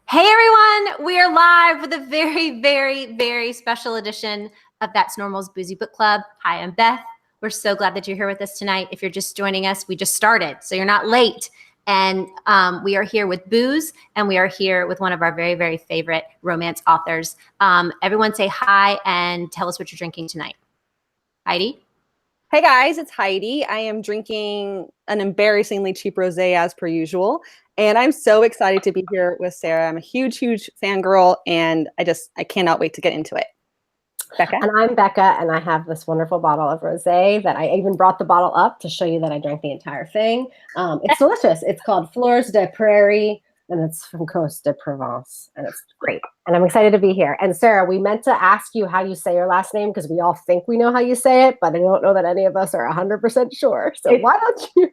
Hey everyone, we are live with a very, very, very special edition of That's Normal's Boozy Book Club. Hi, I'm Beth. We're so glad that you're here with us tonight. If you're just joining us, we just started, so you're not late. And we are here with Booze, and we are here with one of our very, very favorite romance authors. Everyone say hi and tell us what you're drinking tonight. Heidi? Hey guys, it's Heidi. I am drinking an embarrassingly cheap rosé as per usual. And I'm so excited to be here with Sarah. I'm a huge, huge fangirl, and I cannot wait to get into it. Becca? And I'm Becca, and I have this wonderful bottle of rosé that I even brought the bottle up to show you that I drank the entire thing. It's delicious. It's called Fleurs de Prairie, and it's from Coast de Provence, and it's great. And I'm excited to be here. And Sarah, we meant to ask you how you say your last name because we all think we know how you say it, but I don't know that any of us are 100% sure. So why don't you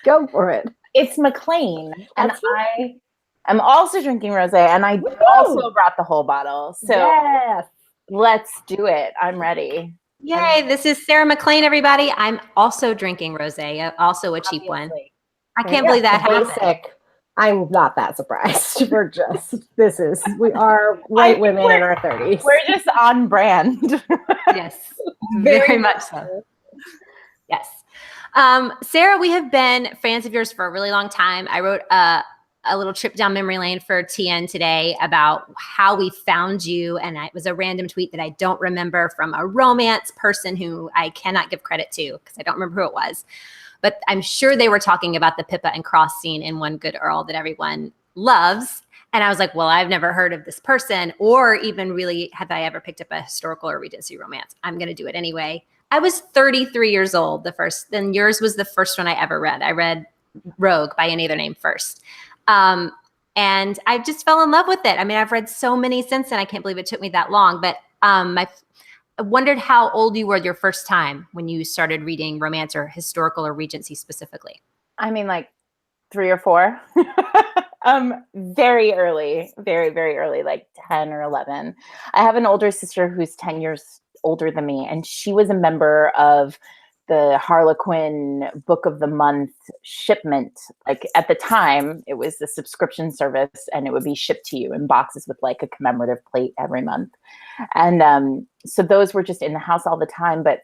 go for it? It's MacLean, and I am also drinking rosé, and I also brought the whole bottle. So yes, let's do it. I'm ready. Yay, this is Sarah MacLean, everybody. I'm also drinking rosé, also a cheap one. I can't believe that happened. I'm not that surprised. We are white women in our 30s. We're just on brand. Yes, very much so. Yes. Sarah, we have been fans of yours for a really long time. I wrote a little trip down memory lane for TN today about how we found you. And it was a random tweet that I don't remember from a romance person who I cannot give credit to because I don't remember who it was. But I'm sure they were talking about the Pippa and Cross scene in One Good Earl that everyone loves. And I was like, well, I've never heard of this person or even really have I ever picked up a historical or Regency romance. I'm going to do it anyway. I was 33 years old then yours was the first one I ever read. I read Rogue by Any Other Name first. And I just fell in love with it. I mean, I've read so many since then. I can't believe it took me that long. But I wondered how old you were your first time when you started reading romance or historical or Regency specifically. I mean, like 3 or 4. Very early, very, very early, like 10 or 11. I have an older sister who's 10 years older than me, and she was a member of the Harlequin Book of the Month shipment. Like at the time, it was the subscription service, and it would be shipped to you in boxes with like a commemorative plate every month. And so those were just in the house all the time. But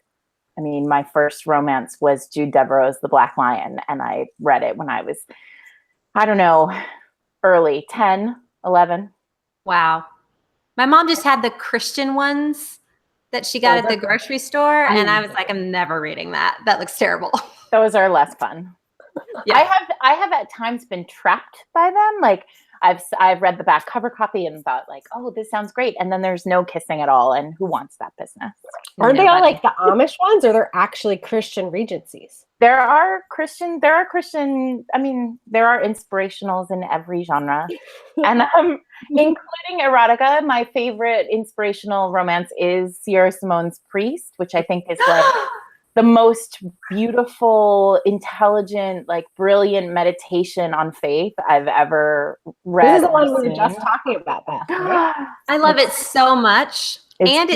I mean, my first romance was Jude Devereux's The Black Lion, and I read it when I was, I don't know, early 10, 11. Wow. My mom just had the Christian ones that she got at the grocery store. And I was like, I'm never reading that. That looks terrible. Those are less fun. Yeah. I have at times been trapped by them. Like I've read the back cover copy and thought like, oh, this sounds great. And then there's no kissing at all. And who wants that business? Aren't they all like the Amish ones, or they're actually Christian Regencies? There are Christian, I mean, there are inspirationals in every genre. And including erotica, my favorite inspirational romance is Sierra Simone's Priest, which I think is like the most beautiful, intelligent, like brilliant meditation on faith I've ever read. This is the one we were just talking about, Beth. Right? I love it so much. And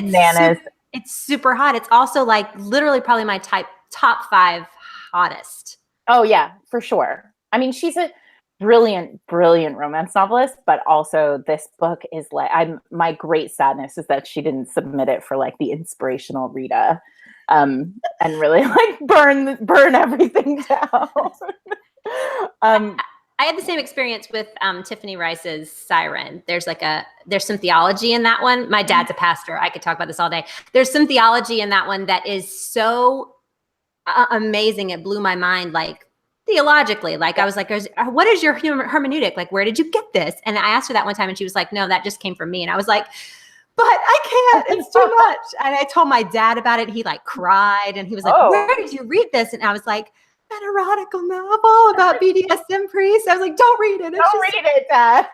it's super hot. It's also like literally probably my top 5 hottest. Oh yeah, for sure. I mean, she's a brilliant, brilliant romance novelist, but also this book is like, my great sadness is that she didn't submit it for like the inspirational Rita, and really like burn everything down. I had the same experience with Tiffany Rice's Siren. There's some theology in that one. My dad's a pastor. I could talk about this all day. There's some theology in that one that is so amazing. It blew my mind, like theologically. Like I was like, what is your hermeneutic? Like, where did you get this? And I asked her that one time and she was like, no, that just came from me. And I was like, but I can't, it's too much. And I told my dad about it. He like cried and he was like, where did you read this? And I was like, an erotical novel about BDSM priests. I was like, don't read it. Don't read it, Dad.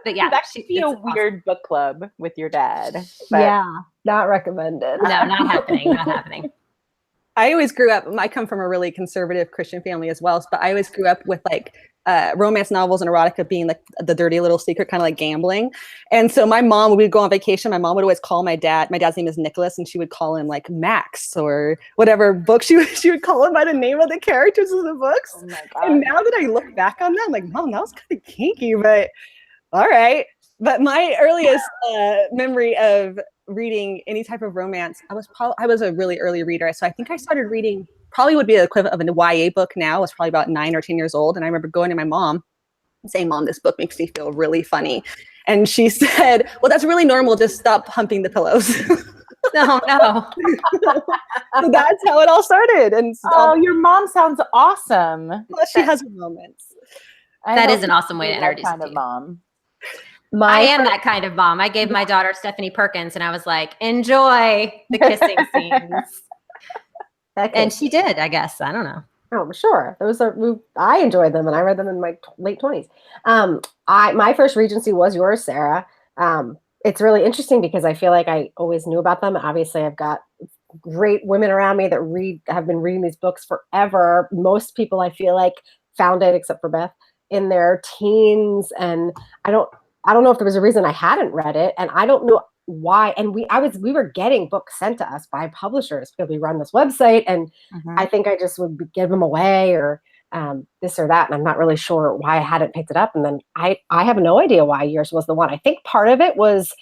But yeah, that should be a weird book club with your dad. But yeah, not recommended. No, not happening. Not happening. I always grew up, I come from a really conservative Christian family as well, but I always grew up with like romance novels and erotica being like the dirty little secret, kind of like gambling. And so my mom, we'd go on vacation. My mom would always call my dad. My dad's name is Nicholas, and she would call him like Max or whatever book she would call him by the name of the characters of the books. Oh my God. And now that I look back on that, I'm like, Mom, that was kind of kinky, but all right. But my earliest memory of reading any type of romance, I was a really early reader. So I think I started reading, probably would be the equivalent of a YA book now. I was probably about 9 or 10 years old. And I remember going to my mom and saying, Mom, this book makes me feel really funny. And she said, well, that's really normal. Just stop humping the pillows. No. So that's how it all started. And your mom sounds awesome. Well, she has her moments. That is an awesome way to introduce kind of you. mom. I am that kind of mom. I gave my daughter Stephanie Perkins, and I was like, enjoy the kissing scenes. And she did, I guess. I don't know. Oh, sure. I enjoyed them, and I read them in my late 20s. My first Regency was yours, Sarah. It's really interesting because I feel like I always knew about them. Obviously, I've got great women around me that have been reading these books forever. Most people, I feel like, found it, except for Beth, in their teens, and I don't know if there was a reason I hadn't read it, and I don't know why. And we were getting books sent to us by publishers because we run this website, and I think I just would give them away or this or that, and I'm not really sure why I hadn't picked it up. And then I have no idea why yours was the one. I think part of it was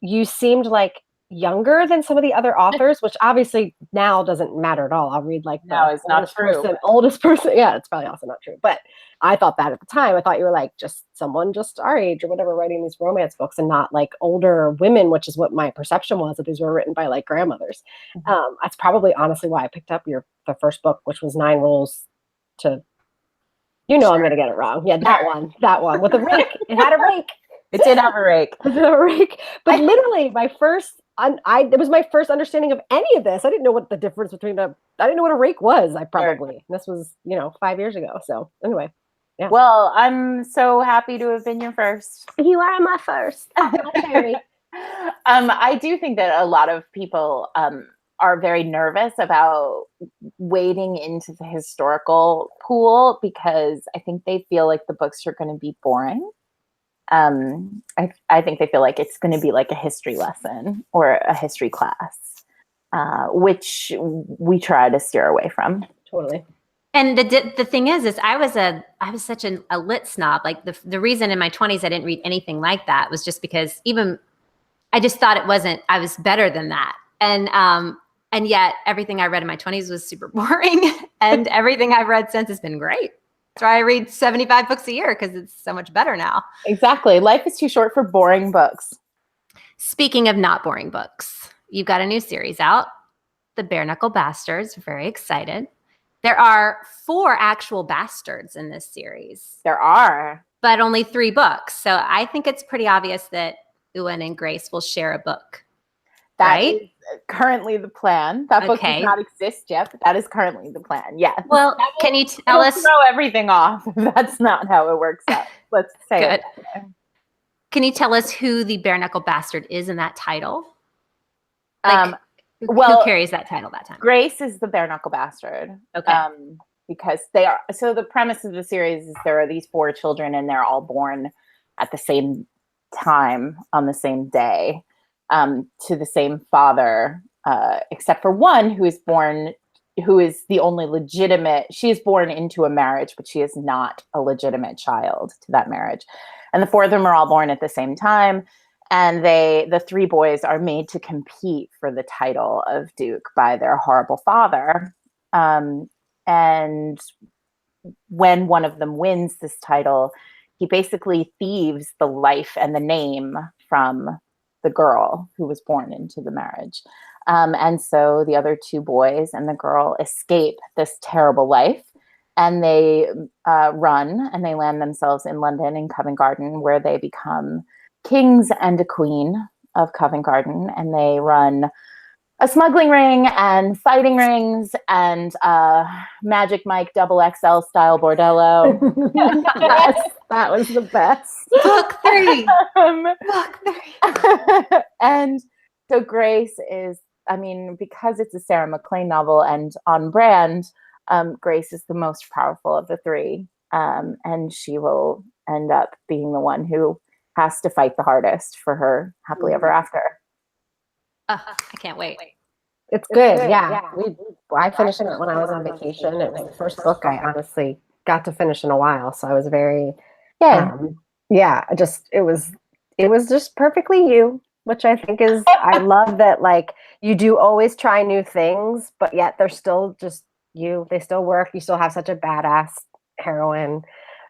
you seemed like younger than some of the other authors, which obviously now doesn't matter at all. I'll read like it's not true. Oldest person. Yeah, it's probably also not true. But I thought that at the time. I thought you were like just someone just our age or whatever writing these romance books and not like older women, which is what my perception was, that these were written by like grandmothers. That's probably honestly why I picked up the first book, which was 9 Rules to, I'm going to get it wrong. Yeah, that one with a rake. It had a rake. It did have a rake. But literally my first, it was my first understanding of any of this. I didn't know what the difference between I didn't know what a rake was. This was, 5 years ago. So anyway. Yeah. Well, I'm so happy to have been your first. You are my first. I do think that a lot of people are very nervous about wading into the historical pool because I think they feel like the books are going to be boring. I think they feel like it's going to be like a history lesson or a history class, which we try to steer away from. Totally. And the thing is I was such a lit snob. Like the reason in my 20s I didn't read anything like that was just because I just thought I was better than that. And yet everything I read in my 20s was super boring, and everything I've read since has been great. That's why I read 75 books a year, because it's so much better now. Exactly. Life is too short for boring books. Speaking of not boring books, you've got a new series out, The Bareknuckle Bastards. Very excited. There are 4 actual bastards in this series. There are. But only 3 books. So I think it's pretty obvious that Ewan and Grace will share a book. That is currently the plan. That book does not exist yet, but that is currently the plan. Yeah. Well, can you tell us? Throw everything off. That's not how it works out. Let's say it. Can you tell us who the Bareknuckle Bastard is in that title? Who carries that title that time? Grace is the Bareknuckle Bastard. Okay. Because they are. So the premise of the series is there are these 4 children, and they're all born at the same time on the same day. To the same father, except for one who is the only legitimate. She is born into a marriage, but she is not a legitimate child to that marriage. And the 4 of them are all born at the same time. And the 3 boys are made to compete for the title of Duke by their horrible father. And when one of them wins this title, he basically thieves the life and the name from the girl who was born into the marriage. And so the other 2 boys and the girl escape this terrible life, and they run and they land themselves in London in Covent Garden, where they become kings and a queen of Covent Garden. And they run a smuggling ring and fighting rings and Magic Mike XXL style bordello. Yes, that was the best. Book 3. Book 3. And so Grace is, because it's a Sarah MacLean novel and on brand, Grace is the most powerful of the 3. and she will end up being the one who has to fight the hardest for her happily ever after. I can't wait. It's good. Yeah. I finished it when I was on vacation. It was the first book I honestly got to finish in a while. So I was very, it was just perfectly you, which I think is, I love that, like, you do always try new things, but yet they're still just you. They still work. You still have such a badass heroine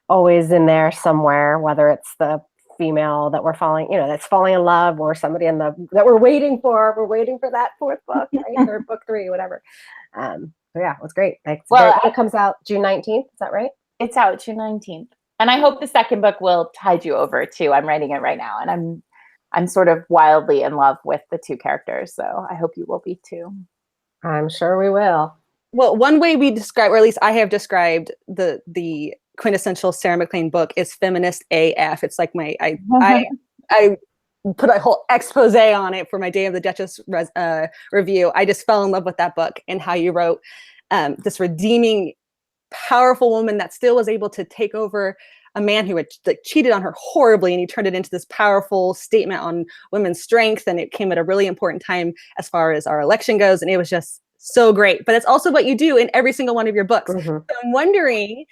always in there somewhere, whether it's the female that we're falling, that's falling in love, or somebody that we're waiting for. We're waiting for that fourth book, right? Or book 3, whatever. It was great. It comes out June 19th. Is that right? It's out June 19th. And I hope the second book will tide you over too. I'm writing it right now, and I'm sort of wildly in love with the 2 characters. So I hope you will be too. I'm sure we will. Well, one way we describe, or at least I have described the quintessential Sarah MacLean book is feminist AF. It's like I put a whole expose on it for my Day of the Duchess review. I just fell in love with that book and how you wrote this redeeming, powerful woman that still was able to take over a man who had cheated on her horribly, and he turned it into this powerful statement on women's strength. And it came at a really important time as far as our election goes. And it was just so great. But it's also what you do in every single one of your books. Mm-hmm. So I'm wondering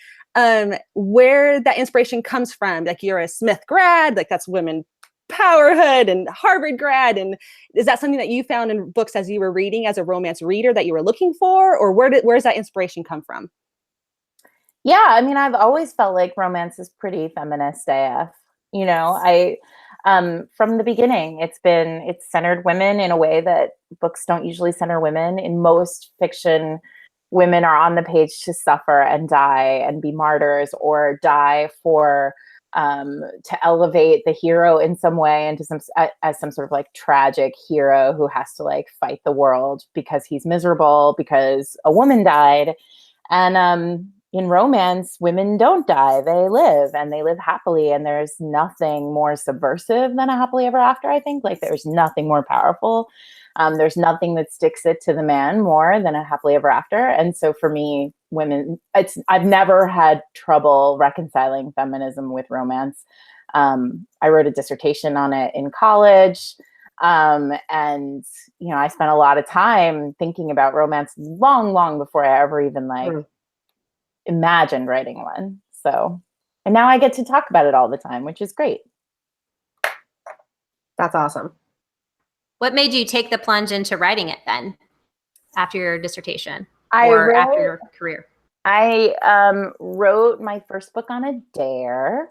where that inspiration comes from. Like, you're a Smith grad, like that's women powerhood, and Harvard grad. And is that something that you found in books as you were reading as a romance reader that you were looking for? Or where's that inspiration come from? Yeah, I mean, I've always felt like romance is pretty feminist AF. From the beginning, it's centered women in a way that books don't usually center women. In most fiction, women are on the page to suffer and die and be martyrs, or die for to elevate the hero in some way into as some sort of like tragic hero who has to like fight the world because he's miserable because a woman died. And in romance, women don't die, they live, and they live happily. And there's nothing more subversive than a happily ever after, I think. Like, there's nothing more powerful. There's nothing that sticks it to the man more than a happily ever after. And so for me, I've never had trouble reconciling feminism with romance. I wrote a dissertation on it in college. And, I spent a lot of time thinking about romance long, long before I ever even imagined writing one. So, and now I get to talk about it all the time, which is great. That's awesome. What made you take the plunge into writing it then, after your dissertation after your career? I wrote my first book on a dare.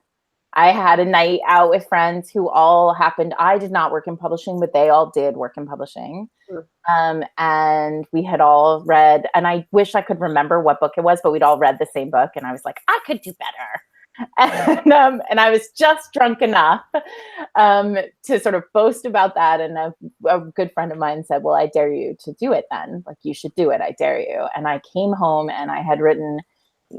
I had a night out with friends who all happened. I did not work in publishing, but they all did work in publishing. And we had all read, and I wish I could remember what book it was, but we'd all read the same book. And I was like, I could do better. And I was just drunk enough to sort of boast about that. And a good friend of mine said, well, I dare you to do it then. Like, you should do it. I dare you. And I came home and I had written,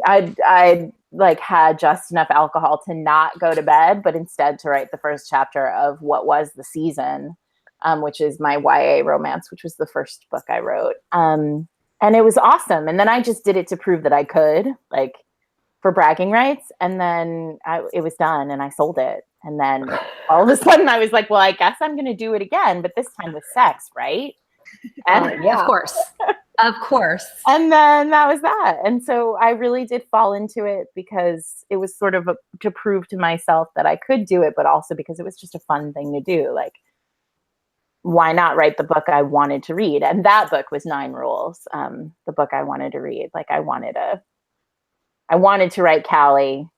I like had just enough alcohol to not go to bed, but instead to write the first chapter of what was The Season, which is my YA romance, which was the first book I wrote. And it was awesome. And then I just did it to prove that I could, like, for bragging rights. And then it was done and I sold it. And then all of a sudden I was like, well, I guess I'm going to do it again, but this time with sex, right? And yeah, of course. Of course. And then that was that. And so I really did fall into it because it was sort of to prove to myself that I could do it, but also because it was just a fun thing to do. Like, why not write the book I wanted to read? And that book was 9 Rules, the book I wanted to read. Like, I wanted to write Callie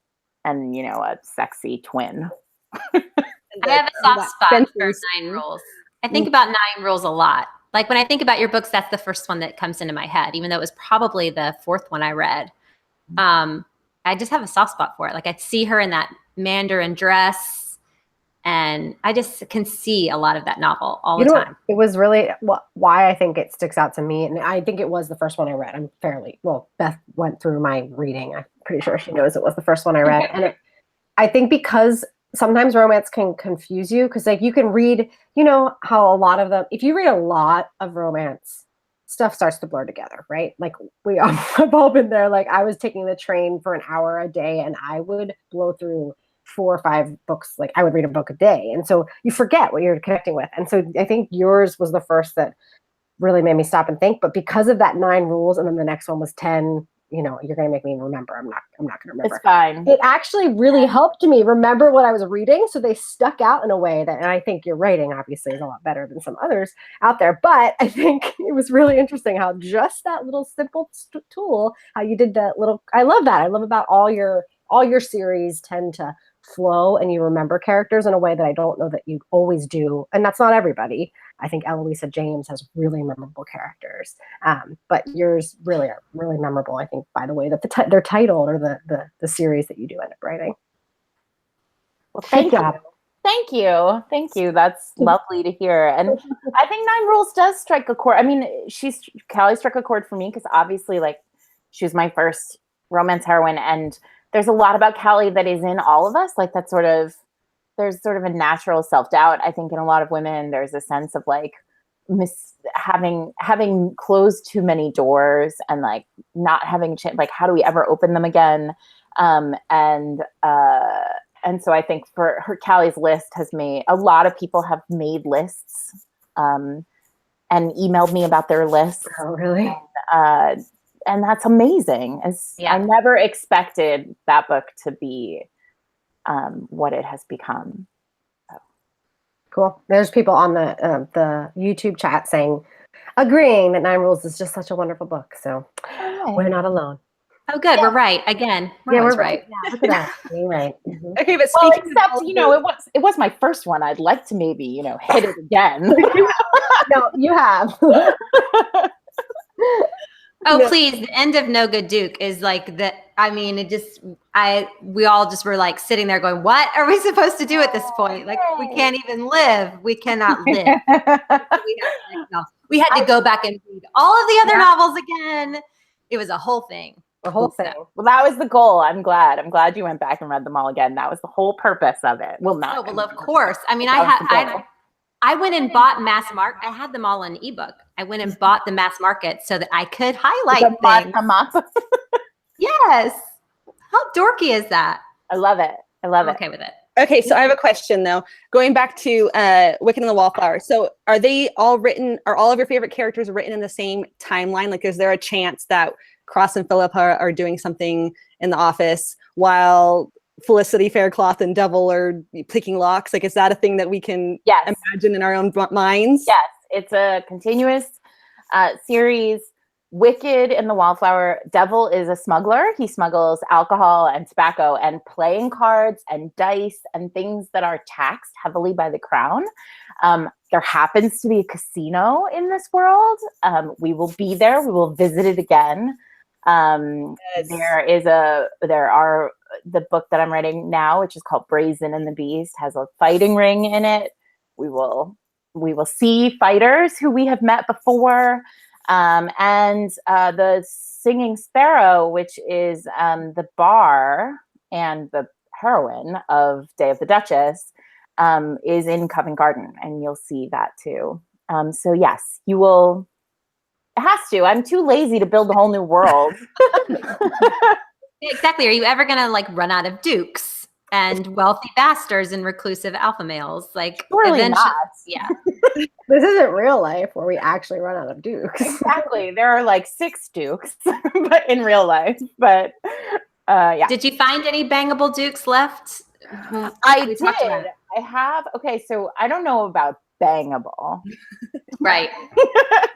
and, a sexy twin. I have a soft spot for 9 Rules. I think about 9 Rules a lot. Like, when I think about your books, that's the first one that comes into my head, even though it was probably the 4th one I read. I just have a soft spot for it. Like, I see her in that Mandarin dress, and I just can see a lot of that novel all the time. It was really why I think it sticks out to me, and I think it was the first one I read. Beth went through my reading. I'm pretty sure she knows it was the first one I read. And I think because sometimes romance can confuse you, because like you can read, how a lot of them, if you read a lot of romance stuff starts to blur together, right? Like we all have all been there. Like I was taking the train for an hour a day and I would blow through 4 or 5 books. Like I would read a book a day. And so you forget what you're connecting with. And so I think yours was the first that really made me stop and think. But because of that 9 rules, and then the next one was 10, you know, you're going to make me remember. I'm not going to remember. It's fine. It actually really helped me remember what I was reading. So they stuck out in a way that, and I think your writing obviously is a lot better than some others out there. But I think it was really interesting how just that little simple tool, how you did that little, I love that. I love about all your series tend to flow and you remember characters in a way that I don't know that you always do. And that's not everybody. I think Eloisa James has really memorable characters. But yours really are really memorable, I think, by the way that they're titled or the series that you do end up writing. Well, thank you. Thank you. Thank you. That's lovely to hear. And I think 9 Rules does strike a chord. I mean, Callie struck a chord for me because obviously like she was my first romance heroine, and there's a lot about Callie that is in all of us. Like that's there's sort of a natural self-doubt. I think in a lot of women, there's a sense of like having closed too many doors and like not having like, how do we ever open them again? And so I think for her, Callie's list has made, a lot of people have made lists and emailed me about their lists. Oh, really? And that's amazing. I never expected that book to be what it has become. So. Cool. There's people on the YouTube chat agreeing that 9 Rules is just such a wonderful book. So we're not alone. Oh, good. Yeah. We're right again. We're right. Yeah, look at that. You're right. Mm-hmm. Okay, but except it was my first one. I'd like to maybe hit it again. No, you have. Oh, no. Please. The end of No Good Duke is like that. I mean, we all just were like sitting there going, what are we supposed to do at this point? Like, we can't even live. We cannot live. We had to go back and read all of the other novels again. It was a whole thing. The whole thing. Well, that was the goal. I'm glad you went back and read them all again. That was the whole purpose of it. Well, not. Oh, well, of course. I mean, I went and bought Mass Market. I had them all in ebook. I went and bought the Mass Market so that I could highlight things. Yes. How dorky is that? I love it. I'm okay with it. Okay, so I have a question though. Going back to Wicked and the Wallflower. So are all of your favorite characters written in the same timeline? Like, is there a chance that Cross and Philippa are doing something in the office while Felicity, Faircloth, and Devil are picking locks? Like, is that a thing that we can imagine in our own minds? Yes, it's a continuous series. Wicked and the Wallflower. Devil is a smuggler. He smuggles alcohol and tobacco and playing cards and dice and things that are taxed heavily by the crown. There happens to be a casino in this world. We will be there. We will visit it again. Yes. There are the book that I'm writing now, which is called Brazen and the Beast, has a fighting ring in it. We will see fighters who we have met before. And the Singing Sparrow, which is the bar and the heroine of Day of the Duchess, is in Covent Garden, and you'll see that too. So yes, you will. It has to. I'm too lazy to build a whole new world. Exactly. Are you ever going to like run out of dukes and wealthy bastards and reclusive alpha males? Like, surely not. Yeah. This isn't real life where we actually run out of dukes. Exactly. There are like 6 dukes but in real life. But yeah. Did you find any bangable dukes left? I did. I have. Okay, so I don't know about bangable. Right.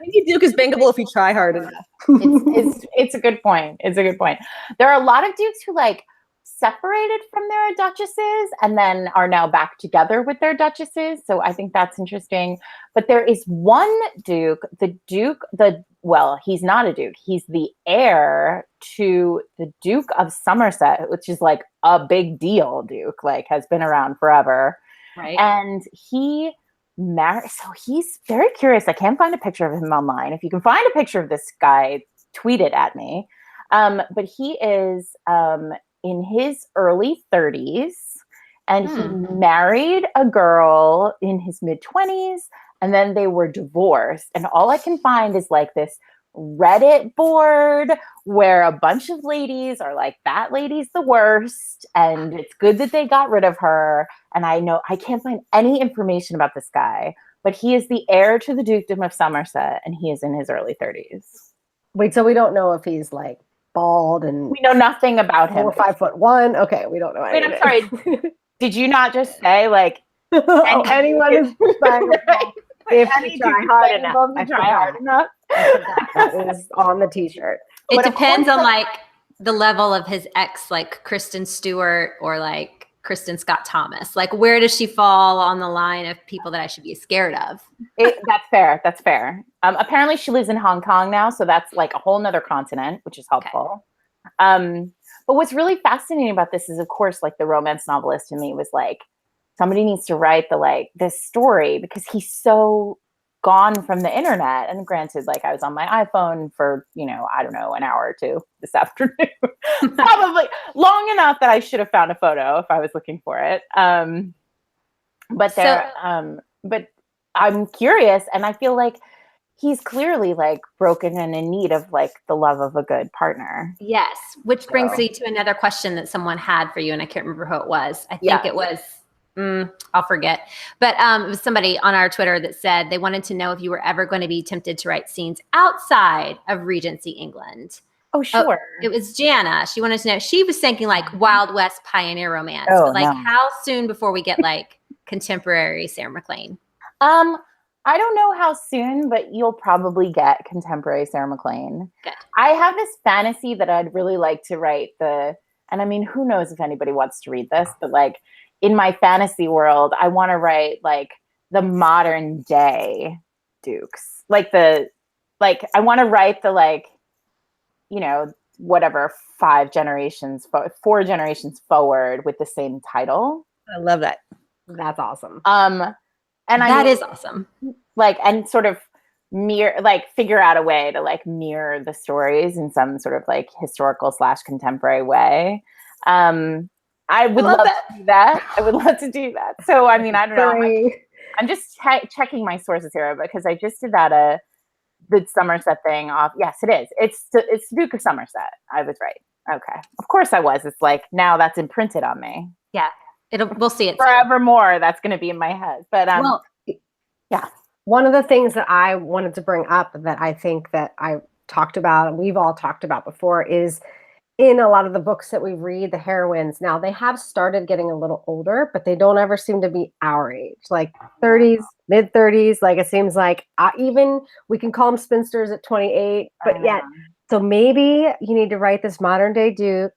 Any duke is bangable if you try hard enough. It's a good point. It's a good point. There are a lot of dukes who like separated from their duchesses and then are now back together with their duchesses. So I think that's interesting. But there is one duke, he's not a duke. He's the heir to the Duke of Somerset, which is like a big deal duke, like has been around forever. Right. And he married, so he's very curious. I can't find a picture of him online. If you can find a picture of this guy, tweet it at me. But he is in his early 30s, and he married a girl in his mid-20s, and then they were divorced. And all I can find is like this Reddit board where a bunch of ladies are like, that lady's the worst, and it's good that they got rid of her. And I know I can't find any information about this guy, but he is the heir to the Dukedom of Somerset, and he is in his early 30s. Wait, so we don't know if he's like bald and we know nothing about him. 5'1". Okay, we don't know anything. Wait, I'm sorry. Did you not just say like anyone is if you try hard enough? I try hard enough. That is on the t-shirt. It depends on like the level of his ex, like Kristen Stewart or like Kristen Scott Thomas. Like, where does she fall on the line of people that I should be scared of? That's fair. That's fair. Apparently she lives in Hong Kong now, so that's like a whole nother continent, which is helpful. Okay. But what's really fascinating about this is, of course, like the romance novelist in me was like, somebody needs to write this story because he's so gone from the internet. And granted, like I was on my iPhone for, I don't know, an hour or two this afternoon, probably long enough that I should have found a photo if I was looking for it. But I'm curious, and I feel like he's clearly like broken and in need of like the love of a good partner. Yes. Which brings me to another question that someone had for you, and I can't remember who it was. I think it was, I'll forget. But it was somebody on our Twitter that said they wanted to know if you were ever going to be tempted to write scenes outside of Regency, England. Oh, sure. It was Jana. She wanted to know, she was thinking like Wild West pioneer romance, but like how soon before we get like contemporary Sarah MacLean? I don't know how soon, but you'll probably get contemporary Sarah MacLean. Good. I have this fantasy that I'd really like to write and I mean, who knows if anybody wants to read this, but like in my fantasy world, I want to write like the modern day Dukes. I want to write the like, whatever, 4 generations forward with the same title. I love that. That's awesome. And that is awesome. Like, and sort of figure out a way to like mirror the stories in some sort of like historical / contemporary way. I would love to do that. I would love to do that. So, I mean, I don't know. I'm just checking my sources here because I just did that, the Somerset thing off. Yes, it is. It's Duke of Somerset. I was right. Okay. Of course I was. It's like, now that's imprinted on me. Yeah. We'll see it forevermore. That's going to be in my head. But yeah. One of the things that I wanted to bring up that I think that I talked about and we've all talked about before is in a lot of the books that we read, the heroines, now they have started getting a little older, but they don't ever seem to be our age, like 30s, mid 30s. Like it seems like even we can call them spinsters at 28, but yet, so maybe you need to write this modern day Duke.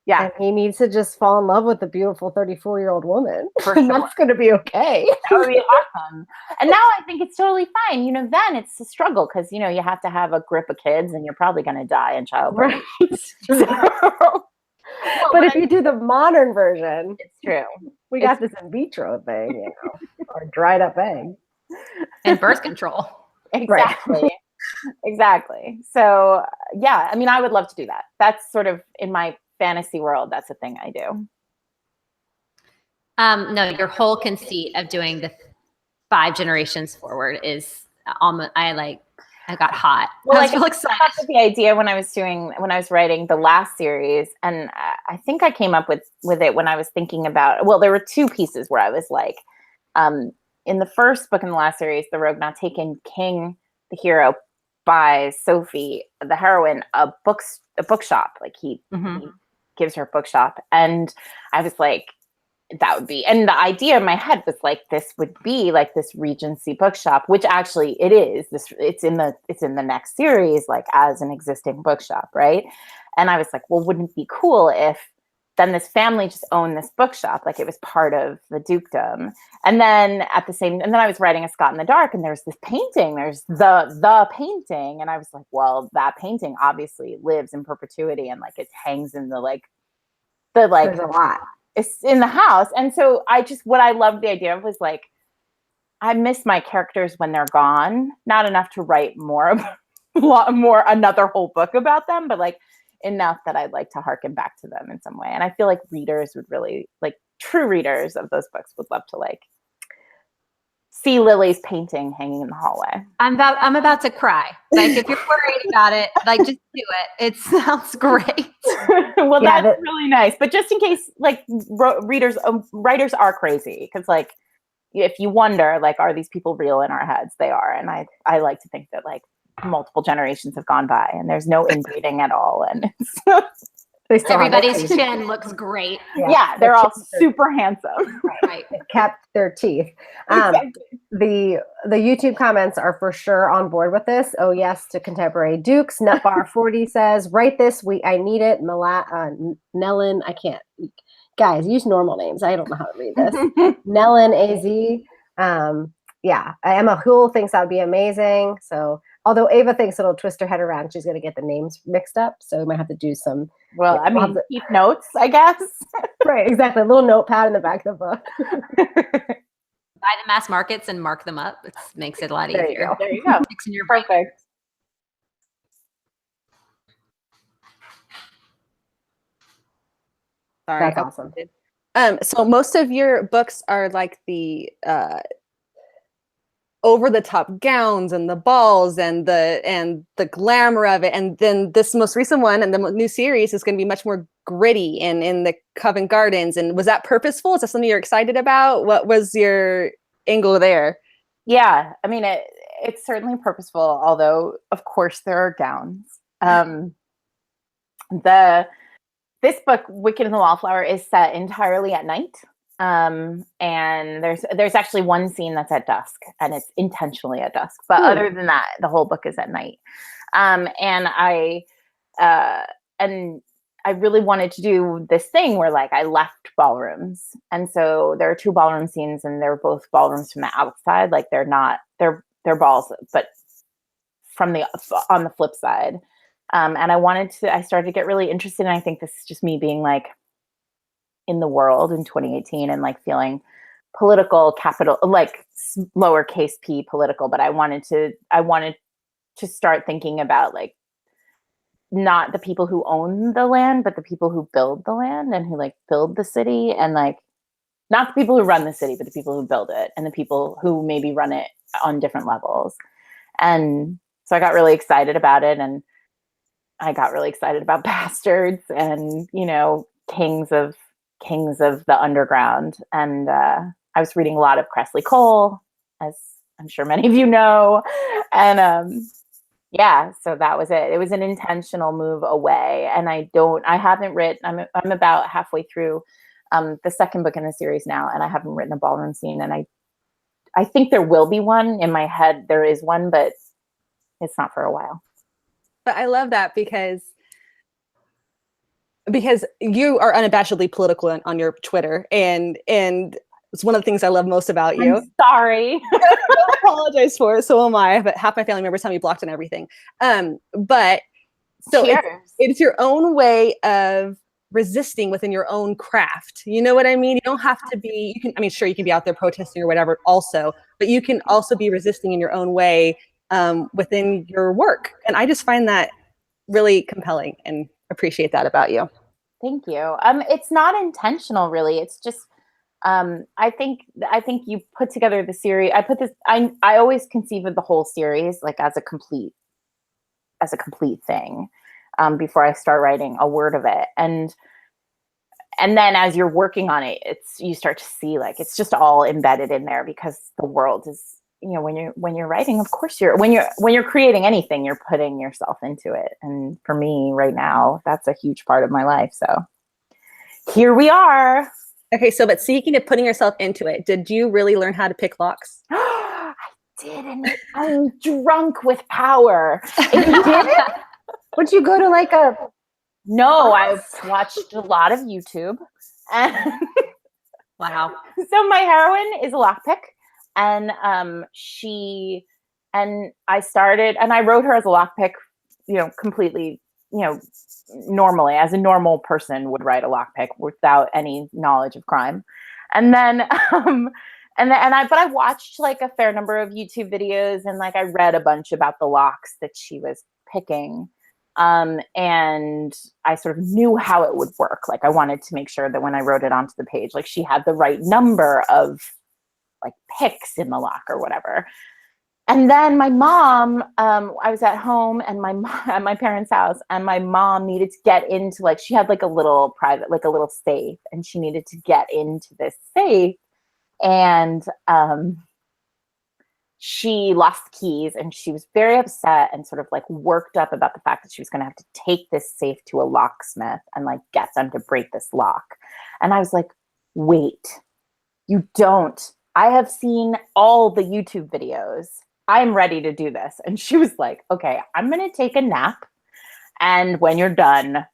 Yeah. And he needs to just fall in love with the beautiful 34-year-old woman. And that's going to be okay. That would be awesome. And now I think it's totally fine. Then it's a struggle because, you have to have a grip of kids and you're probably going to die in childbirth. Right. But if you do the modern version, it's true. We got this in vitro thing, or dried up egg. And birth control. Exactly. Right. Exactly. So, yeah, I mean, I would love to do that. That's sort of in my fantasy world, that's a thing I do. No, your whole conceit of doing the 5 generations forward is almost, I got hot. Well, I was real excited. I had the idea when I was writing the last series, and I think I came up with it when I was thinking about, well, there were 2 pieces where I was like, in the first book in the last series, The Rogue Not Taken, King, the hero, buys Sophie, the heroine, a bookshop. Like he gives her a bookshop. And I was like, that would be, and the idea in my head was like, this would be like this Regency bookshop, which actually it is. It's in the next series, like as an existing bookshop, right? And I was like, well, wouldn't it be cool if then this family just owned this bookshop, like it was part of the dukedom. And then I was writing A Scot in the Dark, and there's this painting, there's the painting. And I was like, well, that painting obviously lives in perpetuity, and like it hangs in there's a lot. It's in the house. And so what I loved the idea of was like, I miss my characters when they're gone, not enough to write another whole book about them, but like enough that I'd like to harken back to them in some way. And I feel like readers would really, like true readers of those books would love to like see Lily's painting hanging in the hallway. I'm about to cry. Like, if you're worried about it, like, just do it. It sounds great. Well, yeah, that's really nice. But just in case, like, writers are crazy, because, like, if you wonder, like, are these people real in our heads? They are, and I like to think that, like, multiple generations have gone by, and there's no inbreeding at all, and everybody's chin looks great. Yeah, they're all super handsome. Right. They kept their teeth. Exactly. The YouTube comments are for sure on board with this. Oh yes to contemporary dukes. Nutbar 40 says, "Write this week. I need it." Nellin, I can't. Guys, use normal names. I don't know how to read this. Nellin AZ. Yeah, Emma Hool thinks that would be amazing. So, although Ava thinks it'll twist her head around, she's going to get the names mixed up. So we might have to do some. Well, I mean, keep notes, I guess. Right, exactly. A little notepad in the back of the book. Buy the mass markets and mark them up. It makes it a lot easier. There you go. Mixing your Perfect. Sorry. That's awesome. So most of your books are like the over the top gowns and the balls and the glamour of it, and then this most recent one and the new series is going to be much more gritty and in the Covent Gardens. And was that purposeful? Is that something you're excited about? What was your angle there? Yeah, I mean, it's certainly purposeful, although of course there are gowns. This book, Wicked and the Wallflower, is set entirely at night. And there's actually one scene that's at dusk, and it's intentionally at dusk. But other than that, the whole book is at night. And I really wanted to do this thing where, like, I left ballrooms, and so there are two ballroom scenes, and they're both ballrooms from the outside, like they're balls, but on the flip side. And I started to get really interested, and I think this is just me being, like, in the world in 2018 and, like, feeling political, capital, like, lowercase p political. But I wanted to start thinking about, like, not the people who own the land, but the people who build the land and who, like, build the city, and, like, not the people who run the city, but the people who build it, and the people who maybe run it on different levels. And so I got really excited about it, and I got really excited about bastards and, you know, kings of the underground. And I was reading a lot of Cressley Cole, as I'm sure many of you know. And yeah, so that was it. It was an intentional move away. And I'm about halfway through the second book in the series now, and I haven't written a ballroom scene. And I think there will be one. In my head there is one, but it's not for a while. But I love that because you are unabashedly political on your Twitter, and it's one of the things I love most about you. I'm sorry. I apologize for it. So am I. But half my family members have me blocked and everything. But so it's your own way of resisting within your own craft. You know what I mean? You don't have to be. Sure, you can be out there protesting or whatever, also, but you can also be resisting in your own way within your work. And I just find that really compelling and appreciate that about you. Thank you. It's not intentional, really. It's just I think you put together the series. I always conceive of the whole series like as a complete thing before I start writing a word of it. And then as you're working on it, you start to see, like, it's just all embedded in there, because the world is, you know, when you're writing, of course when you're creating anything, you're putting yourself into it. And for me right now, that's a huge part of my life. So here we are. Okay. So, but speaking of putting yourself into it, did you really learn how to pick locks? I didn't. I'm drunk with power. You did? Would you go to like a... No, I've watched a lot of YouTube. And Wow. So my heroine is a lockpick. And I wrote her as a lockpick, you know, completely, you know, normally, as a normal person would write a lockpick without any knowledge of crime. And then, but I watched like a fair number of YouTube videos, and like I read a bunch about the locks that she was picking. And I sort of knew how it would work. Like, I wanted to make sure that when I wrote it onto the page, like, she had the right number of like picks in the lock or whatever. And then my mom, I was at home and at my parents' house, and my mom needed to get into, like, she had like a little private, like a little safe, and she needed to get into this safe. And she lost the keys, and she was very upset and sort of like worked up about the fact that she was going to have to take this safe to a locksmith and like get them to break this lock. And I was like, wait, you don't. I have seen all the YouTube videos. I'm ready to do this. And she was like, okay, I'm going to take a nap. And when you're done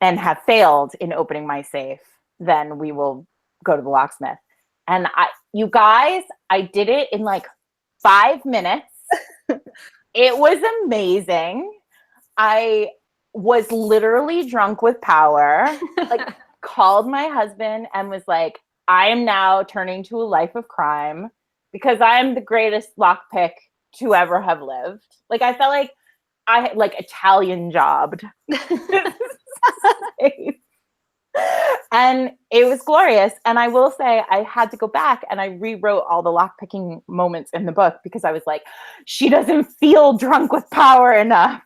and have failed in opening my safe, then we will go to the locksmith. And you guys, I did it in like 5 minutes. It was amazing. I was literally drunk with power, like called my husband and was like, I am now turning to a life of crime because I am the greatest lockpick to ever have lived. Like, I felt like I had like Italian jobbed. And it was glorious. And I will say I had to go back and I rewrote all the lockpicking moments in the book because I was like, she doesn't feel drunk with power enough.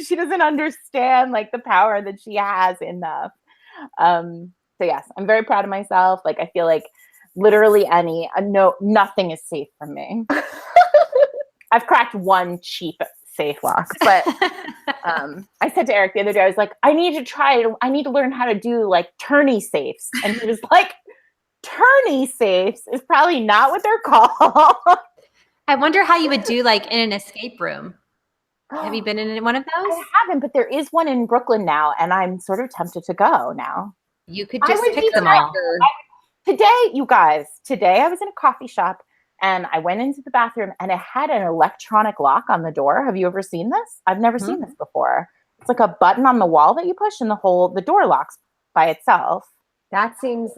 She doesn't understand like the power that she has enough. So yes, I'm very proud of myself. Like, I feel like literally nothing is safe from me. I've cracked one cheap safe lock, but I said to Eric the other day, I was like, I need to try it. I need to learn how to do like tourney safes. And he was like, tourney safes is probably not what they're called. I wonder how you would do like in an escape room. Have you been in one of those? I haven't, but there is one in Brooklyn now, and I'm sort of tempted to go now. You could just pick them all. Today I was in a coffee shop and I went into the bathroom and it had an electronic lock on the door. Have you ever seen this? I've never seen this before. It's like a button on the wall that you push and the door locks by itself. That seems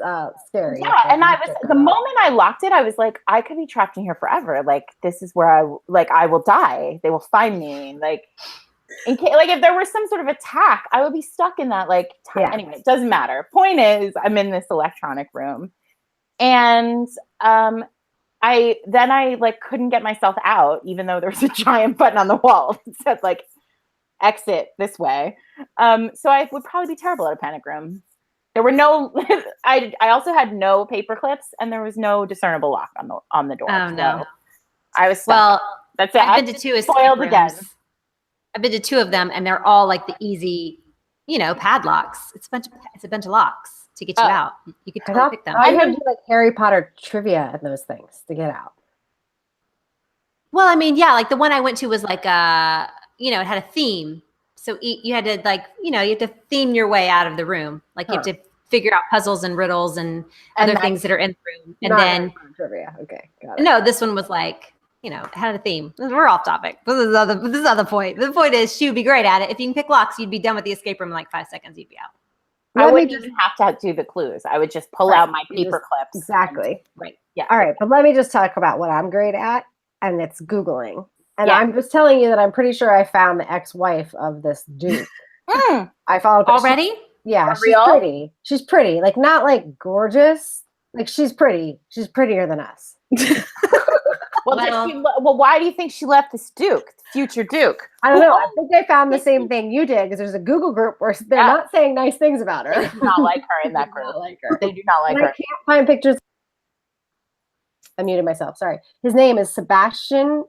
scary. Yeah, and the moment I locked it, I was like, I could be trapped in here forever. Like, this is where I will die. They will find me. Like, in case, like if there was some sort of attack, I would be stuck in that. Like, Anyway, it doesn't matter. Point is, I'm in this electronic room, and I like couldn't get myself out, even though there was a giant button on the wall that said like exit this way. So I would probably be terrible at a panic room. There were no. I also had no paper clips, and there was no discernible lock on the door. Oh no! I was stuck. Well, that's it. I've been to two escape rooms. Again. I've been to two of them, and they're all like the easy, padlocks. It's a bunch of locks to get you out. You could totally pick them. I had to do like Harry Potter trivia and those things to get out. Well, I mean, yeah, like the one I went to was like it had a theme. So you had to you had to theme your way out of the room. Like you had to figure out puzzles and riddles and other things that are in the room. And then trivia. Okay, got it. No, this one was like, it had a theme. We're off topic. This is not the point. The point is she would be great at it. If you can pick locks, you'd be done with the escape room in like 5 seconds. You'd be out. I wouldn't even have to do the clues. I would just pull out my paper clips. Exactly. Right. Yeah. All right. But let me just talk about what I'm great at, and it's Googling. And I'm just telling you that I'm pretty sure I found the ex-wife of this dude. I followed already. She's pretty. She's pretty. Like, not like gorgeous. Like, she's pretty. She's prettier than us. Well, why do you think she left this Duke, future Duke? I don't know. I think they found the same thing you did, because there's a Google group where they're not saying nice things about her. They do not like her in that group. They do not like her. I can't find pictures. I muted myself. Sorry. His name is Sebastian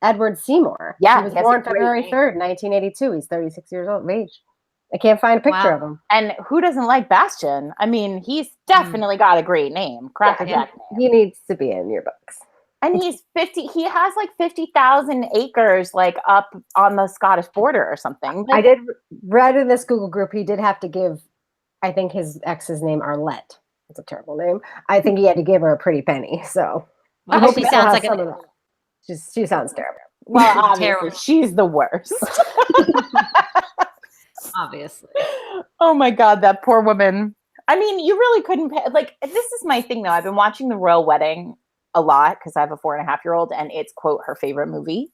Edward Seymour. Yeah. He was born February 3rd, 1982. He's 36 years old of age. I can't find a picture of him. And who doesn't like Bastian? I mean, he's definitely got a great name. Crackerjack name. He needs to be in your books. And he's 50. He has like 50,000 acres, like up on the Scottish border or something. I did read in this Google group. He did have to give, I think, his ex's name Arlette. It's a terrible name. I think he had to give her a pretty penny. So I hope she sounds like she sounds terrible. Well, obviously, she's the worst. Obviously. Oh my God, that poor woman. I mean, you really couldn't pay. Like, this is my thing though. I've been watching The Royal Wedding a lot because I have a 4.5-year-old, and it's, quote, her favorite movie.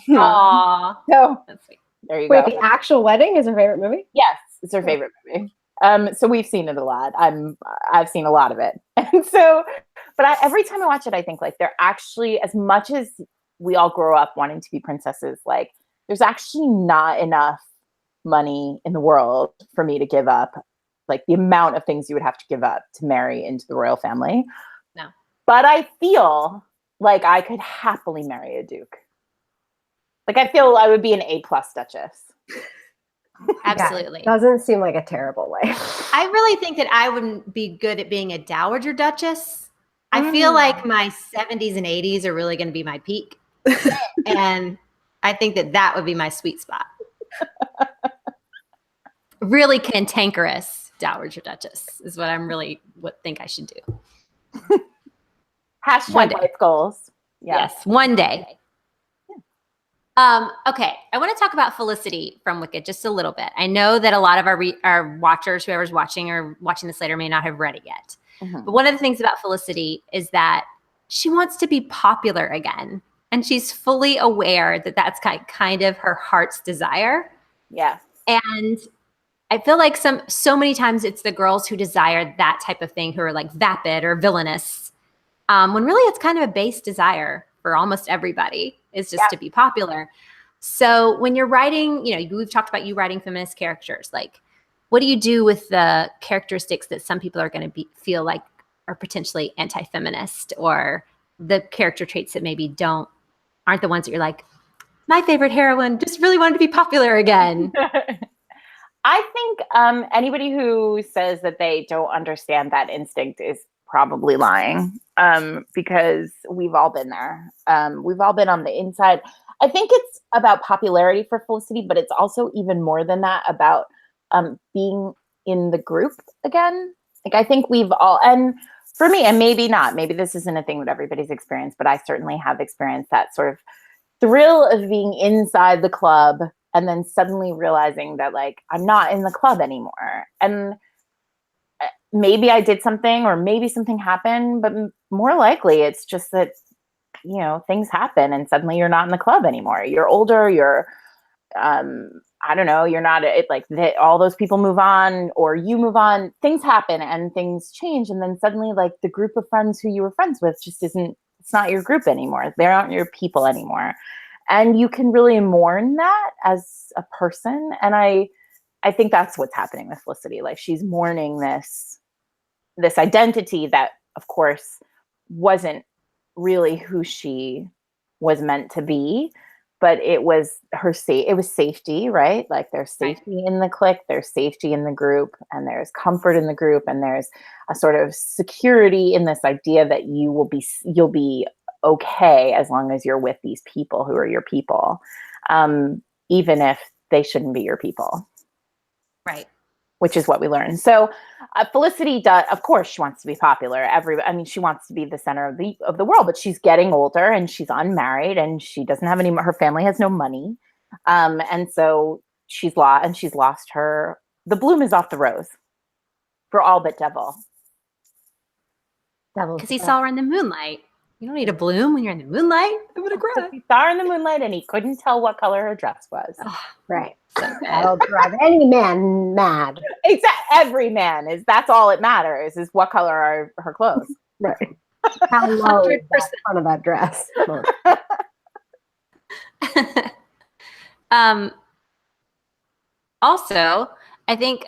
Aww. So there you go. Wait, the actual wedding is her favorite movie? Yes, it's her favorite movie. So we've seen it a lot. I've seen a lot of it. And so But every time I watch it, I think like they're actually, as much as we all grow up wanting to be princesses, like there's actually not enough money in the world for me to give up like the amount of things you would have to give up to marry into the royal family. No. But I feel like I could happily marry a duke. Like I feel I would be an A+ duchess. Absolutely. Yeah, doesn't seem like a terrible life. I really think that I wouldn't be good at being a dowager duchess. I feel like my 70s and 80s are really going to be my peak. And I think that would be my sweet spot. Really cantankerous dowager duchess is what I'm really think I should do. Hashtag life goals. Yeah. Yes, one day. Okay, I want to talk about Felicity from Wicked just a little bit. I know that a lot of our watchers, whoever's watching or watching this later, may not have read it yet. Mm-hmm. But one of the things about Felicity is that she wants to be popular again. And she's fully aware that that's kind of her heart's desire. Yeah. And I feel like so many times it's the girls who desire that type of thing who are like vapid or villainous. When really it's kind of a base desire for almost everybody is just to be popular. So when you're writing, we've talked about you writing feminist characters. Like, what do you do with the characteristics that some people are going to feel like are potentially anti-feminist, or the character traits that maybe aren't the ones that you're like, my favorite heroine just really wanted to be popular again? I think anybody who says that they don't understand that instinct is probably lying, because we've all been there. We've all been on the inside. I think it's about popularity for Felicity, but it's also even more than that about being in the group again. Like I think we've all, and for me, and maybe not, maybe this isn't a thing that everybody's experienced, but I certainly have experienced that sort of thrill of being inside the club and then suddenly realizing that like I'm not in the club anymore. And maybe I did something, or maybe something happened, but more likely it's just that, things happen and suddenly you're not in the club anymore. You're older, you're, I don't know, you're not all those people move on, or you move on, things happen and things change. And then suddenly like the group of friends who you were friends with just it's not your group anymore. They aren't your people anymore. And you can really mourn that as a person. And I think that's what's happening with Felicity. Like she's mourning this identity that of course wasn't really who she was meant to be, but it was it was safety, right? Like there's safety in the clique, there's safety in the group, and there's comfort in the group, and there's a sort of security in this idea that you'll be okay as long as you're with these people who are your people, even if they shouldn't be your people. Right. Which is what we learned. So Felicity does, of course, she wants to be popular. She wants to be the center of the world, but she's getting older and she's unmarried and she doesn't have her family has no money. And so she's lost the bloom is off the rose for all but Devil. Because he saw her in the moonlight. You don't need a bloom when you're in the moonlight. I'm going to cry. He saw her in the moonlight and he couldn't tell what color her dress was. Oh, right. So that'll drive any man mad. Exactly. Every man that's all it matters is what color are her clothes. Right. How low is the front of that dress? Also, I think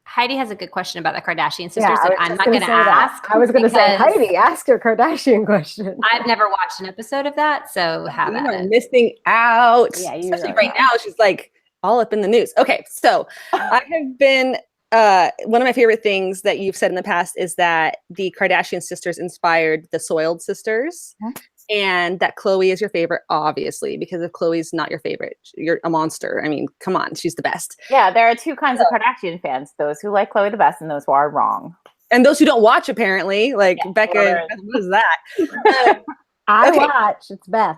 Heidi has a good question about the Kardashian sisters that I'm not going to ask. I was going to say, Heidi, ask your Kardashian question. I've never watched an episode of that, so have at it. Missing out. Yeah, especially right now. She's like all up in the news. Okay, so I have been. One of my favorite things that you've said in the past is that the Kardashian sisters inspired the Soiled sisters. Huh? And that Khloe is your favorite, obviously, because if Khloe's not your favorite, you're a monster. I mean, come on, she's the best. Yeah, there are two kinds of Kardashian fans: those who like Khloe the best, and those who are wrong. And those who don't watch, apparently, like Becca. What is that? I watch. It's Beth.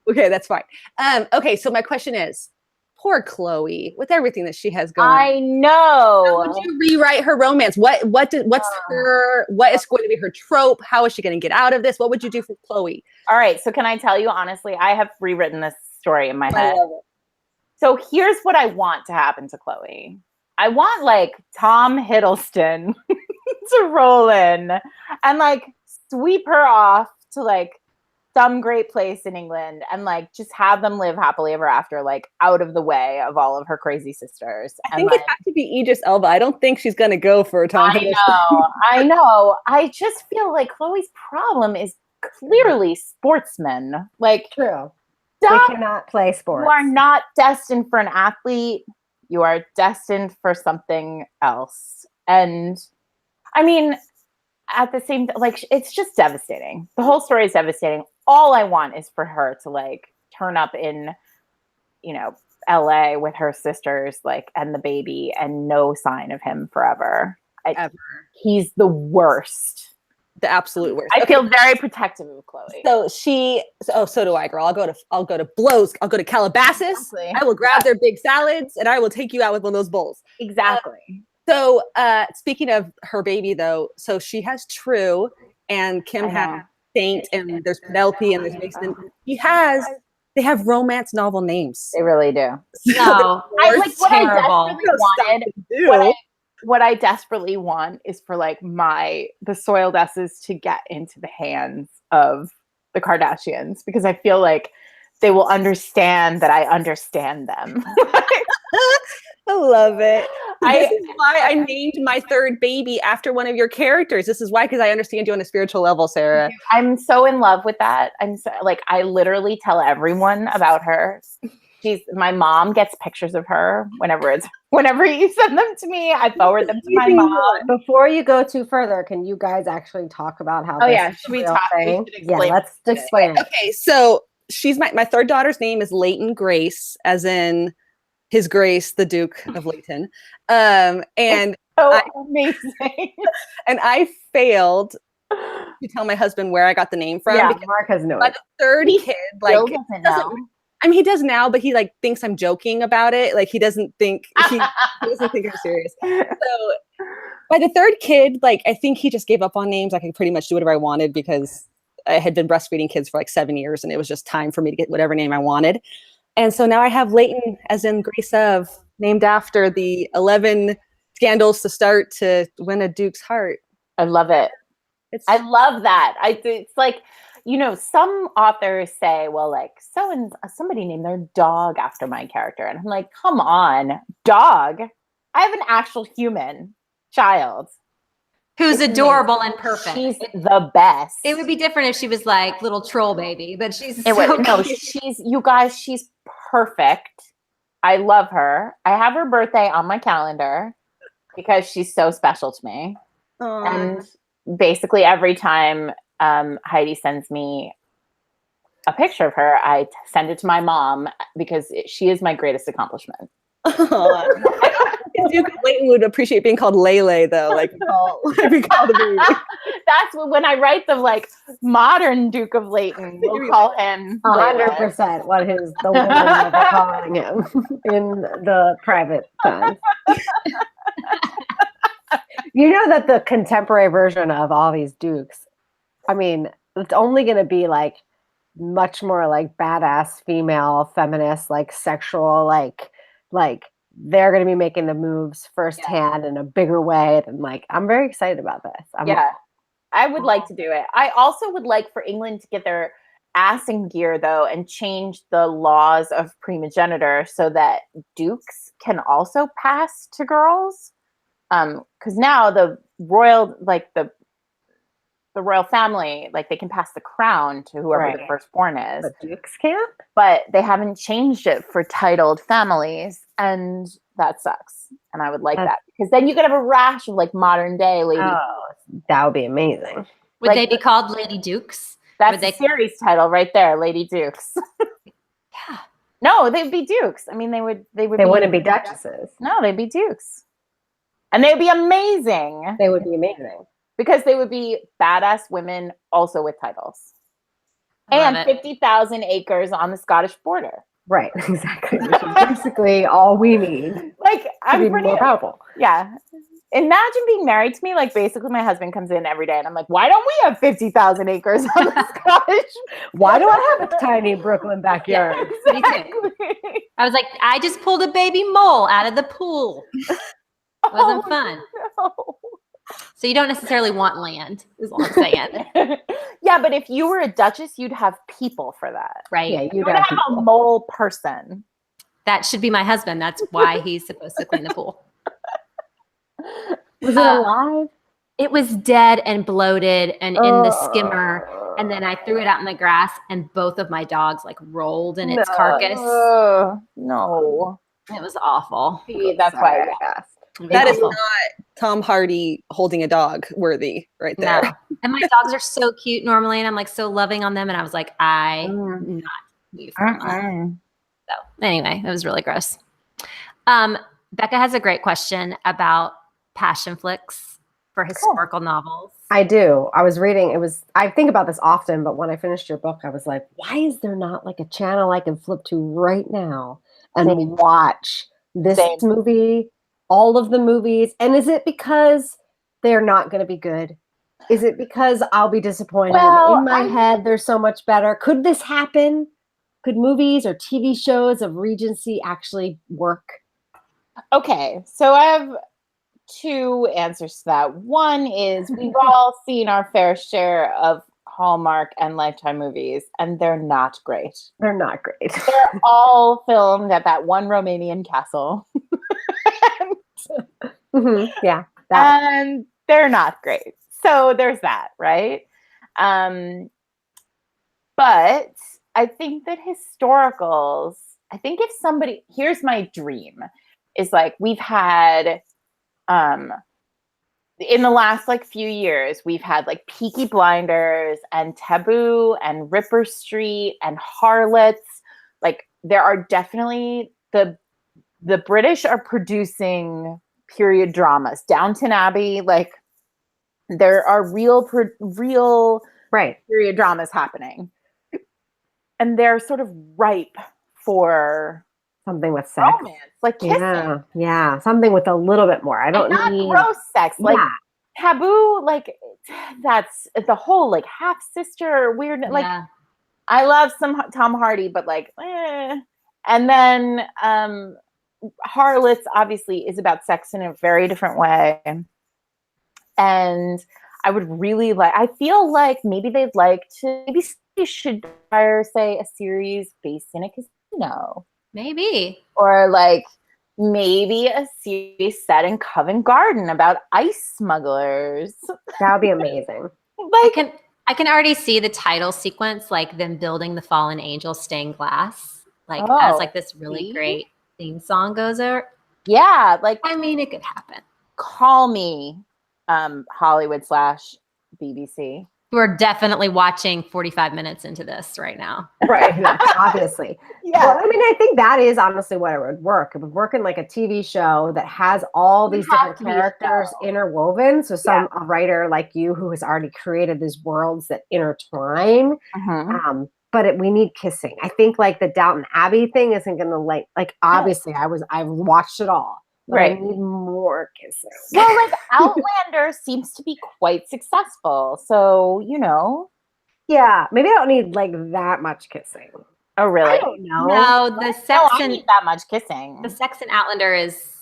Okay, that's fine. Okay, so my question is, poor Khloe, with everything that she has going. I know. How would you rewrite her romance? What is going to be her trope? How is she going to get out of this? What would you do for Khloe? All right. So can I tell you honestly, I have rewritten this story in my head. So here's what I want to happen to Khloe. I want like Tom Hiddleston to roll in and like sweep her off to like some great place in England and like just have them live happily ever after, like out of the way of all of her crazy sisters. I think it has to be Idris Elba. I don't think she's going to go for Tom Hiddleston. I know. I just feel like Chloe's problem is clearly sportsmen. Like, true. They cannot play sports. You are not destined for an athlete. You are destined for something else. And I mean, at the same time, like, it's just devastating. The whole story is devastating. All I want is for her to like turn up in, you know, LA with her sisters, like, and the baby, and no sign of him forever. Ever. He's the worst. The absolute worst. I feel very protective of Chloe. So do I, girl. I'll go to blows. I'll go to Calabasas. Exactly. I will grab their big salads and I will take you out with one of those bowls. Exactly. So speaking of her baby though, so she has True and Kim has Saint and there's Penelope and there's Mason. They have romance novel names. They really do. No, what I desperately want is for like the soiled S's to get into the hands of the Kardashians, because I feel like they will understand that I understand them. I love it. This is why I named my third baby after one of your characters. This is why, because I understand you on a spiritual level, Sarah. I'm so in love with that. I'm so, like, I literally tell everyone about her. My mom gets pictures of her whenever you send them to me. I forward them to my mom. Before you go too further, can you guys actually talk about how? Should we talk? Let's explain. Okay, so she's my third daughter's name is Leighton Grace, as in His Grace the Duke of Leighton, and amazing. And I failed to tell my husband where I got the name from. Yeah, Mark has no idea. The third kid, like, doesn't know. I mean, he does now, but he like thinks I'm joking about it. Like he doesn't think he doesn't think I'm serious. So by the third kid, like I think he just gave up on names. I could pretty much do whatever I wanted because I had been breastfeeding kids for like 7 years, and it was just time for me to get whatever name I wanted. And so now I have Leighton, as in Grace of, named after the 11 scandals to start to win a Duke's heart. I love it. I love that. It's like, you know, some authors say, well, like, somebody named their dog after my character. And I'm like, come on, dog. I have an actual human child. Who's adorable and perfect. She's the best. It would be different if she was like little troll baby, but she's she's perfect. I love her. I have her birthday on my calendar because she's so special to me. Aww. And basically every time Heidi sends me a picture of her, I send it to my mom because she is my greatest accomplishment. Duke of Leighton would appreciate being called Lele, though. Like we call the baby. That's when I write the like modern Duke of Leighton, we'll call him 100% what the women are calling him in the private times. You know that the contemporary version of all these dukes, I mean, it's only going to be like much more like badass female feminist, like sexual, like they're going to be making the moves firsthand in a bigger way than like, I'm very excited about this. I would like to do it. I also would like for England to get their ass in gear though and change the laws of primogeniture so that dukes can also pass to girls. Because now the royal family, like they can pass the crown to whoever the firstborn is. But dukes can't? But they haven't changed it for titled families, and that sucks. And I would like that because then you could have a rash of like modern day lady. Oh, that would be amazing. Would they be called Lady Dukes? That's the series title right there, Lady Dukes. Yeah. No, they'd be dukes. I mean, they wouldn't be duchesses. No, they'd be dukes. And they'd be amazing. They would be amazing. Because they would be badass women also with titles. And 50,000 acres on the Scottish border. Right, exactly. Which is basically all we need. Like, I'm to be more powerful. Yeah. Imagine being married to me. Like, basically, my husband comes in every day and I'm like, why don't we have 50,000 acres on the Scottish? Why do I have a tiny Brooklyn backyard? Yeah, exactly. I was like, I just pulled a baby mole out of the pool. Wasn't fun. No. So you don't necessarily want land, is what I'm saying. Yeah, but if you were a duchess, you'd have people for that. Right. Yeah, You would have a mole person. That should be my husband. That's why he's supposed to clean the pool. Was it alive? It was dead and bloated and in the skimmer. And then I threw it out in the grass and both of my dogs like rolled in its carcass. No. It was awful. See, that's why I asked. That is not Tom Hardy holding a dog worthy right there. No. And my dogs are so cute normally, and I'm like so loving on them. And I was like, not you from that. So anyway, it was really gross. Becca has a great question about passion flicks for historical novels. I do. I was reading, I think about this often, but when I finished your book, I was like, why is there not like a channel I can flip to right now and watch this movie, all of the movies? And is it because they're not going to be good? Is it because I'll be disappointed? In my head, they're so much better. Could this happen? Could movies or TV shows of Regency actually work? Okay, so I have two answers to that. One is we've all seen our fair share of Hallmark and Lifetime movies, and they're not great. They're not great. They're all filmed at that one Romanian castle. Yeah. And they're not great. So there's that, right? But I think that historicals, if somebody, here's my dream, is like we've had, in the last like few years, we've had like Peaky Blinders and Taboo and Ripper Street and Harlots. Like there are definitely the British are producing period dramas. Downton Abbey, like there are real period dramas happening. And they're sort of ripe for something with sex. Romance, like kissing. Yeah. Something with a little bit more. I don't need gross sex. Like Taboo, like that's the whole like half sister weird. Like I love some Tom Hardy, but like, and then Harlots obviously is about sex in a very different way. And I would really I feel like maybe they'd like to, maybe they should hire, say, a series based in a casino. Maybe. Or like maybe a series set in Covent Garden about ice smugglers. That would be amazing. Like I can already see the title sequence, like them building the fallen angel stained glass, like as like this really great theme song goes over. Yeah, like I mean, it could happen. Call me Hollywood / BBC. We're definitely watching 45 minutes into this right now. Right, obviously. Yeah. Well, I mean, I think that is honestly what it would work. It would work in like a TV show that has all these different characters interwoven. So a writer like you who has already created these worlds that intertwine. But we need kissing. I think like the Downton Abbey thing isn't going to like obviously I've watched it all. Right. I need more kissing. Well, like Outlander seems to be quite successful. So, Yeah, maybe I don't need like that much kissing. Oh, really? I don't know. No, the sex I need that much kissing. The sex in Outlander is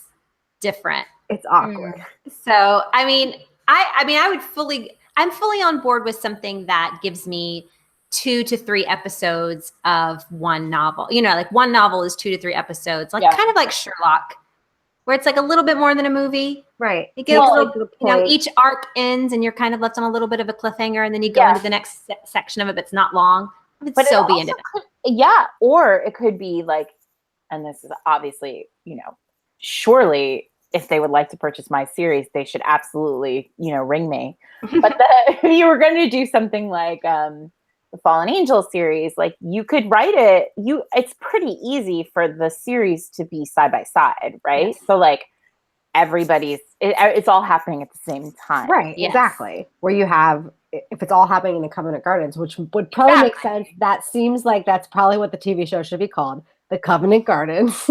different. It's awkward. So, I mean, I'm fully on board with something that gives me 2 to 3 episodes of one novel. Like one novel is 2 to 3 episodes, like kind of like Sherlock, where it's like a little bit more than a movie. Right. It gets each arc ends and you're kind of left on a little bit of a cliffhanger and then you go into the next section of it, but it's not long. But so be into it. Or it could be like, and this is obviously, surely if they would like to purchase my series, they should absolutely, ring me. But if you were going to do something like the Fallen Angel series, like you could write it. It's pretty easy for the series to be side by side, right? Yes. So like it's all happening at the same time, right? Yes. Exactly. Where you have, if it's all happening in the Covent Gardens, which would probably make sense. That seems like that's probably what the TV show should be called, the Covent Gardens,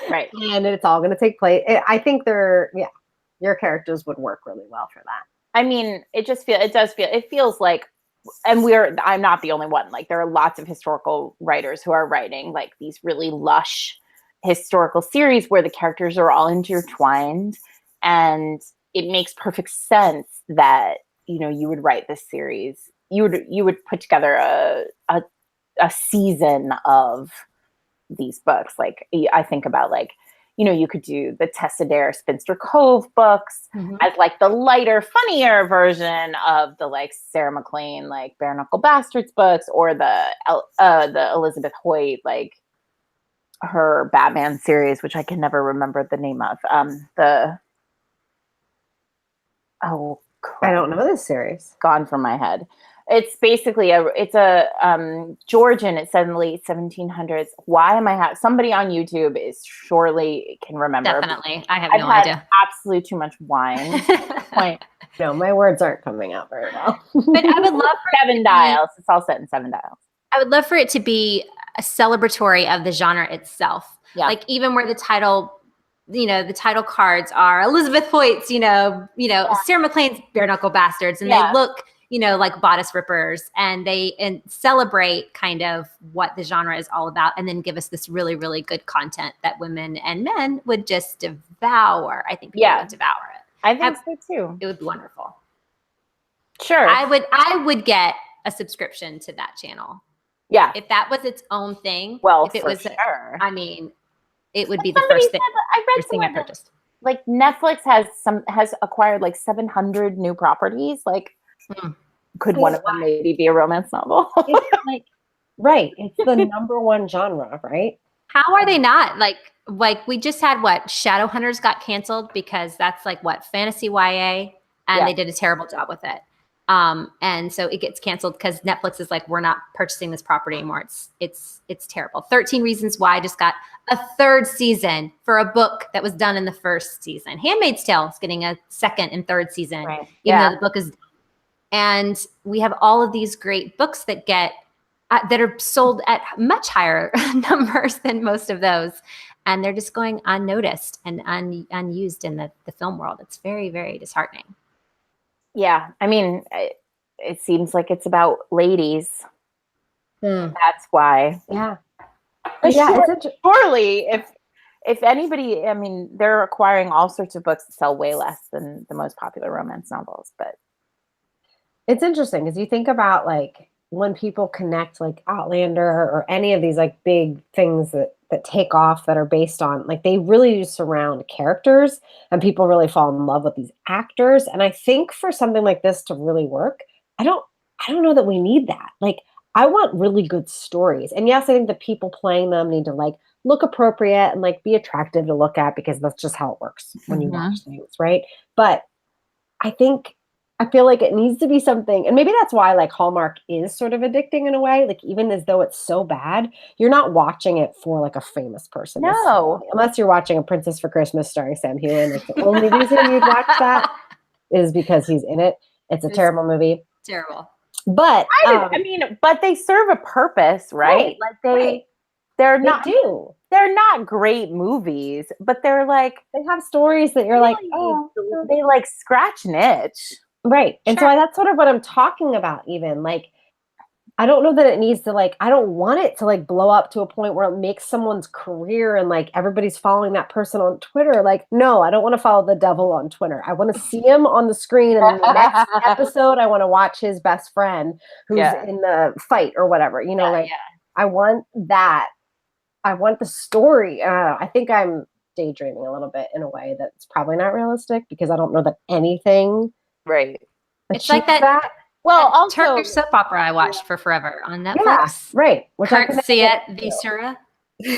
right? And it's all going to take place. I think your characters would work really well for that. I mean, it feels like. And I'm not the only one. Like there are lots of historical writers who are writing like these really lush historical series where the characters are all intertwined and it makes perfect sense that, you would write this series. You would put together a season of these books. Like, I think about, like, you could do the Tessa Dare Spinster Cove books as like the lighter, funnier version of the like Sarah MacLean, like Bareknuckle Bastards books, or the Elizabeth Hoyt, like her Batman series, which I can never remember the name of. I don't know this series. Gone from my head. It's basically Georgian. It's set in the late 1700s. Why am I somebody on YouTube is surely can remember. Definitely. I have I've no had idea. absolutely too much wine. Point. No, my words aren't coming out very well. But I would love for Seven Dials. It's all set in Seven Dials. I would love for it to be a celebratory of the genre itself. Yeah. Like, even where the title cards are Elizabeth Hoyt's, Sarah MacLean's Bareknuckle Bastards, and they look, like bodice rippers, and they celebrate kind of what the genre is all about, and then give us this really, really good content that women and men would just devour. I think people would devour it. I think so too. It would be wonderful. Sure. I would get a subscription to that channel. Yeah. If that was its own thing. Well, if it for was, sure. I mean, it would be the first thing. I read thing I purchased. Like, Netflix has acquired like 700 new properties. Like, could one of them maybe be a romance novel? It's like, right. It's the number one genre, right? How are they not? Like we just had Shadowhunters got canceled because that's like fantasy YA, and they did a terrible job with it. And so it gets canceled because Netflix is like, we're not purchasing this property anymore. It's terrible. 13 Reasons Why just got a third season for a book that was done in the first season. Handmaid's Tale is getting a second and third season, even though the book is done. And we have all of these great books that get that are sold at much higher numbers than most of those, and they're just going unnoticed and unused in the film world. It's very, very disheartening. Yeah, I mean, it seems like it's about ladies. That's why. Yeah. But surely, if anybody, I mean, they're acquiring all sorts of books that sell way less than the most popular romance novels. But it's interesting because you think about like when people connect like Outlander or any of these like big things that take off that are based on, like, they really do surround characters, and people really fall in love with these actors. And I think for something like this to really work, I don't know that we need that. Like, I want really good stories. And yes, I think the people playing them need to like look appropriate and like be attractive to look at, because that's just how it works when you watch things, right? But I feel like it needs to be something, and maybe that's why like Hallmark is sort of addicting in a way. Like, even as though it's so bad, you're not watching it for like a famous person. No, unless you're watching A Princess for Christmas starring Sam Heughan. Like, the only reason you'd watch that is because he's in it. It's a terrible movie. Terrible. But I mean, but they serve a purpose, right? Like they're not great movies, but they're like, they have stories that you're like, oh, they like scratch an itch. Right. And so that's sort of what I'm talking about. Even like, I don't know that it needs to like, I don't want it to like blow up to a point where it makes someone's career and like everybody's following that person on Twitter. Like, no, I don't want to follow the devil on Twitter. I want to see him on the screen, and in the next episode, I want to watch his best friend who's in the fight or whatever, I want that. I want the story. I think I'm daydreaming a little bit in a way that's probably not realistic, because I don't know that anything it's like that. Well, also Turkish soap opera I watched for forever on Netflix. Yeah, right. Can't see it, Visura.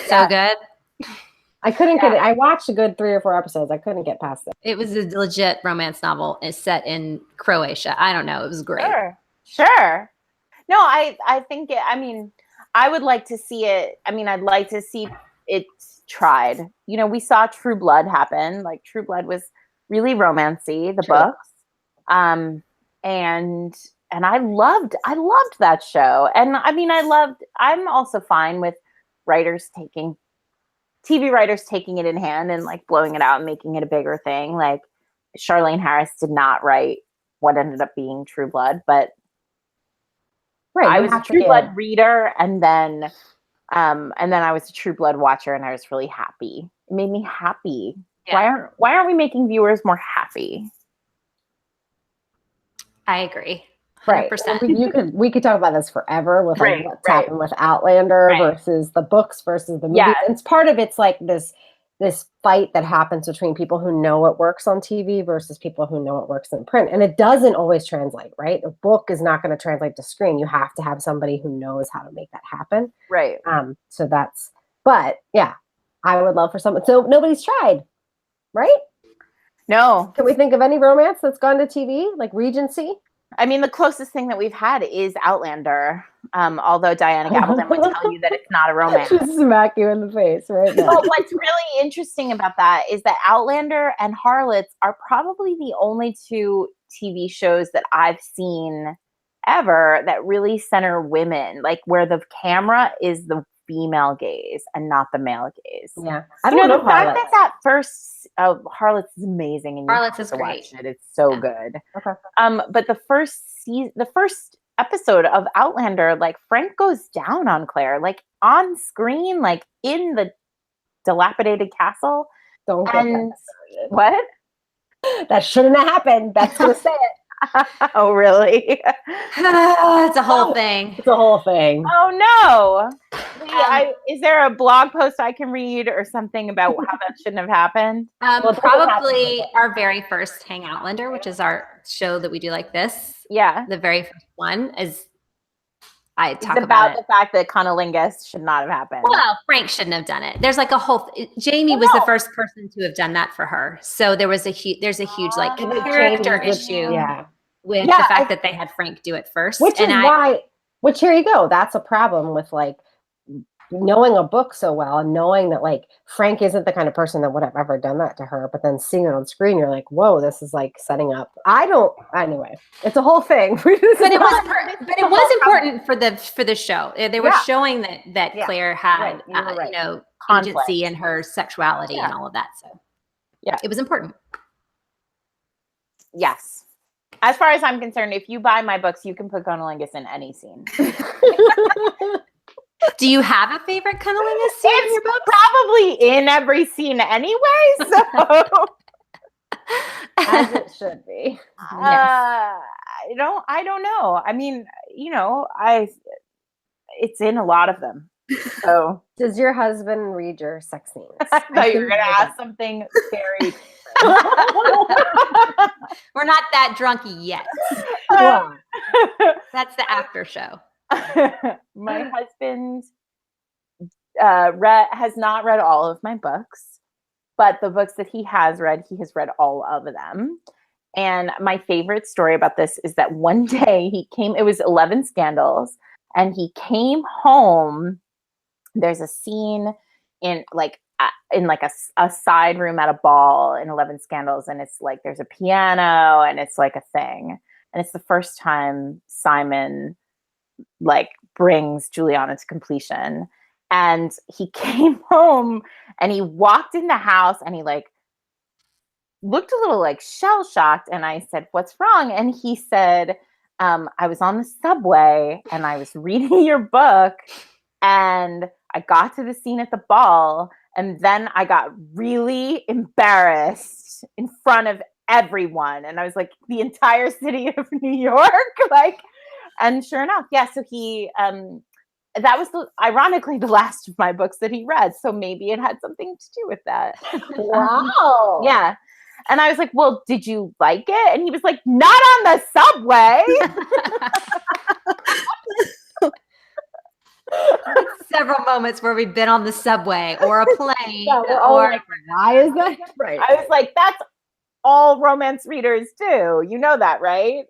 So good. I couldn't get it. I watched a good 3 or 4 episodes. I couldn't get past it. It was a legit romance novel. It's set in Croatia. I don't know. It was great. Sure. No, I think I mean, I would like to see it. I mean, I'd like to see it tried. We saw True Blood happen. Like, True Blood was really romancy, the books. And I loved that show. And I mean, I'm also fine with TV writers taking it in hand and like blowing it out and making it a bigger thing. Like, Charlene Harris did not write what ended up being True Blood, but I was a True Blood reader, and then I was a True Blood watcher, and I was really happy. It made me happy. Yeah. Why aren't we making viewers more happy? I agree. Right. 100%. We could talk about this forever with like Right, what's happened with Outlander Right. versus the books versus the movies. Yeah. And it's part of it's like this fight that happens between people who know what works on TV versus people who know what works in print. And it doesn't always translate, right? A book is not going to translate to screen. You have to have somebody who knows how to make that happen. Right. So but yeah, I would love for someone. So nobody's tried, right? No. Can we think of any romance that's gone to TV, like Regency? I mean, the closest thing that we've had is Outlander. Although Diana Gabaldon would tell you that it's not a romance. Just smack you in the face right now. But what's really interesting about that is that Outlander and Harlots are probably the only two TV shows that I've seen ever that really center women, like where the camera is the female gaze and not the male gaze. Yeah, I don't know the fact that first Harlots is amazing, and Harlots is great. Watch it. It's so good. Okay. But the first episode of Outlander, like Frank goes down on Claire, like on screen, like in the dilapidated castle. Don't get and what? That shouldn't have happened. That's gonna say it. Oh, really? It's a whole thing. It's a whole thing. Oh no! Is there a blog post I can read or something about how that shouldn't have happened? Probably our very first Hang Outlander, which is our show that we do like this. Yeah, the very first one is. I talk about the fact that cunnilingus should not have happened. Well, Frank shouldn't have done it. There's like a whole. Jamie was the first person to have done that for her, so there's a huge like character issue. Yeah. With the fact that they had Frank do it first. Which here you go. That's a problem with like knowing a book so well and knowing that like Frank isn't the kind of person that would have ever done that to her, but then seeing it on screen, you're like, whoa, this is like setting up. Anyway, it's a whole thing. But it was important for the show. They were showing that Claire had, agency in her sexuality and all of that. So yeah, it was important. Yes. As far as I'm concerned, if you buy my books, you can put cunnilingus in any scene. Do you have a favorite cunnilingus scene in your book? Probably in every scene anyway. So as it should be. I don't know. I mean, it's in a lot of them. So does your husband read your sex scenes? I thought you were gonna ask something very We're not that drunk yet. That's the after show. My husband has not read all of my books, but the books that he has read all of them. And my favorite story about this is that one day it was 11 Scandals, and he came home. There's a scene in a side room at a ball in 11 Scandals, and it's like there's a piano and it's like a thing, and it's the first time Simon like brings Juliana to completion. And he came home and he walked in the house and he like looked a little like shell shocked, and I said, "What's wrong?" And he said, I was on the subway and I was reading your book, and I got to the scene at the ball, and then I got really embarrassed in front of everyone. And I was like, the entire city of New York, like, and sure enough, so he, that was ironically the last of my books that he read. So maybe it had something to do with that. Wow. Yeah. And I was like, well, did you like it? And he was like, not on the subway. Several moments where we've been on the subway or a plane. Like, why is that? Right. I was like, that's all romance readers do. You know that, right?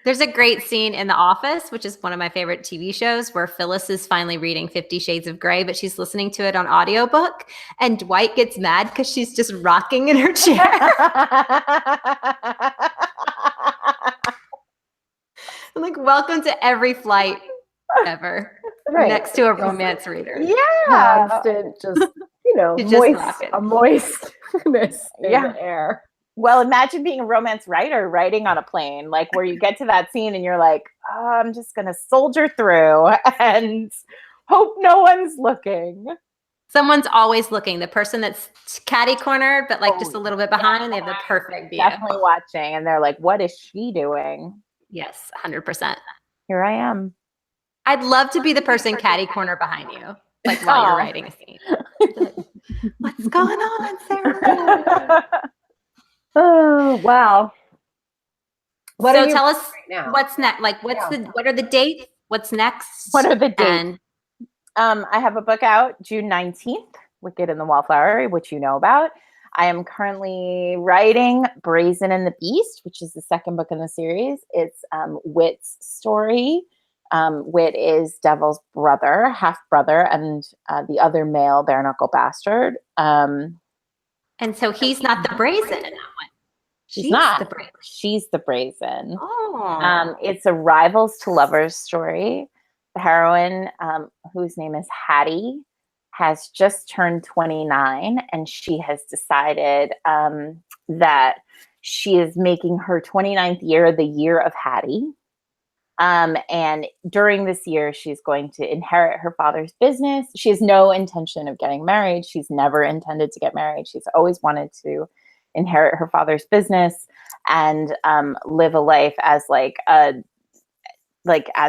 There's a great scene in The Office, which is one of my favorite TV shows, where Phyllis is finally reading 50 Shades of Grey, but she's listening to it on audiobook, and Dwight gets mad because she's just rocking in her chair. I'm like, welcome to every flight ever next to a romance reader. Yeah. Constant, moistness in the air. Well, imagine being a romance writer writing on a plane, like where you get to that scene and you're like, oh, I'm just going to soldier through and hope no one's looking. Someone's always looking. The person that's catty cornered, but like just a little bit behind, they have the perfect view. Definitely watching, and they're like, "What is she doing?" Yes, 100%. Here I am. I'd love to be the person catty corner behind you, like while you're writing a scene. Like, what's going on, Sarah? Oh, wow. So tell us right now? what's next. Like, what are the dates? What's next? What are the dates? I have a book out June 19th, Wicked and the Wallflower, which you know about. I am currently writing Brazen and the Beast, which is the second book in the series. It's Wit's story. Wit is Devil's brother, half brother, and the other male Bareknuckle Bastard. And so he's not the Brazen in that one. She's not. She's the Brazen. Oh. It's a rivals to lovers story. The heroine, whose name is Hattie, has just turned 29, and she has decided that she is making her 29th year the year of Hattie. And during this year, she's going to inherit her father's business. She has no intention of getting married. She's never intended to get married. She's always wanted to inherit her father's business and live a life as as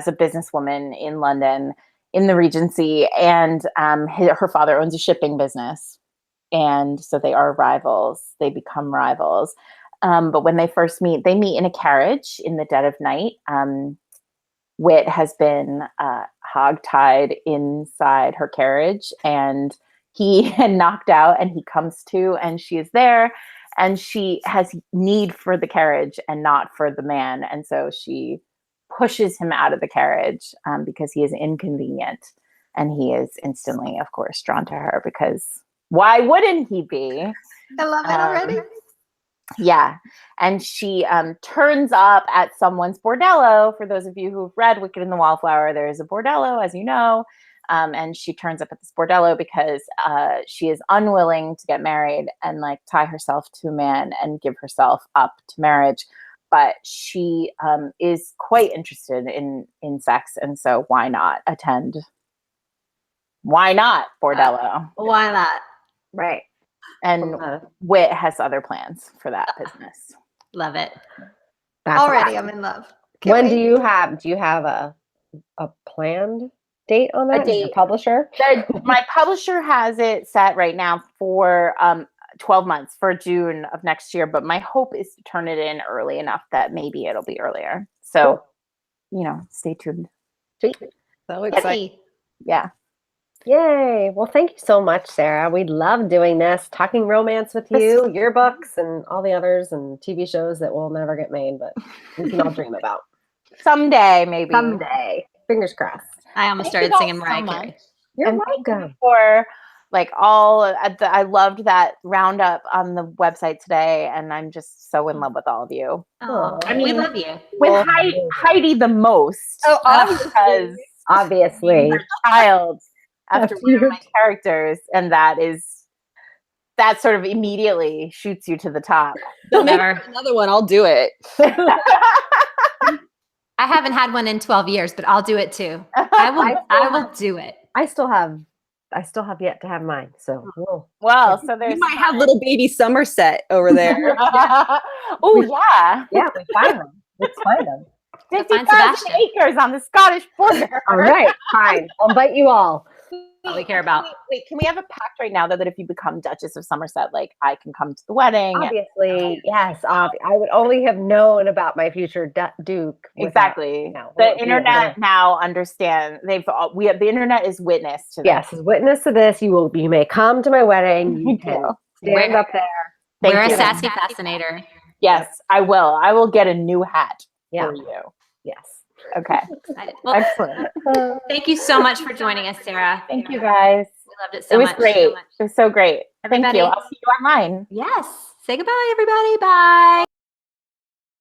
a businesswoman in London in the Regency. And her father owns a shipping business. And so they are rivals. They become rivals. But when they first meet, they meet in a carriage in the dead of night. Wit has been hogtied inside her carriage, and he had knocked out, and he comes to, and she is there, and she has need for the carriage and not for the man. And so she pushes him out of the carriage because he is inconvenient, and he is instantly, of course, drawn to her because why wouldn't he be? I love it already. Yeah. And she turns up at someone's bordello. For those of you who've read Wicked and the Wallflower, there is a bordello, as you know. And she turns up at this bordello because she is unwilling to get married and tie herself to a man and give herself up to marriage. But she is quite interested in sex. And so why not attend? Why not bordello? Why not? Right. And Wit has other plans for that business. Love it. That's already, awesome. I'm in love. When do you have a planned date on that? Your publisher? My publisher has it set right now for 12 months for June of next year, but my hope is to turn it in early enough that maybe it'll be earlier. So, stay tuned. Sweet. So exciting. Yeah. Yay. Well, thank you so much, Sarah. We love doing this, talking romance with you, your books, and all the others and TV shows that will never get made, but we can all dream about. Someday, maybe. Someday. Fingers crossed. I almost started singing Mariah Carey. You're welcome. For I loved that roundup on the website today, and I'm just so in love with all of you. Oh, I mean, we love you. With Heidi the most. Oh, obviously. Child. After one of my characters, and that sort of immediately shoots you to the top. Never. Another one, I'll do it. I haven't had one in 12 years, but I'll do it too. I will do it. I still have yet to have mine. So so there's you might have little baby Somerset over there. Oh yeah. Yeah, we find them. Let's find them. 50,000 acres on the Scottish border. All right, fine. I'll bite you all. All we care about. Wait, can we have a pact right now that if you become Duchess of Somerset, I can come to the wedding? Obviously, yes. I would only have known about my future Duke. Exactly. The internet now understand. The internet is witness to this. Yes, is witness to this. You may come to my wedding. You can stand up there. We're a sassy fascinator. Yes, I will. I will get a new hat for you. Yes. Okay. Well, excellent. Thank you so much for joining us, Sarah. Thank you, guys. We loved it so much. It was great. It was so great. Everybody, thank you. I'll see you online. Yes. Say goodbye, everybody. Bye.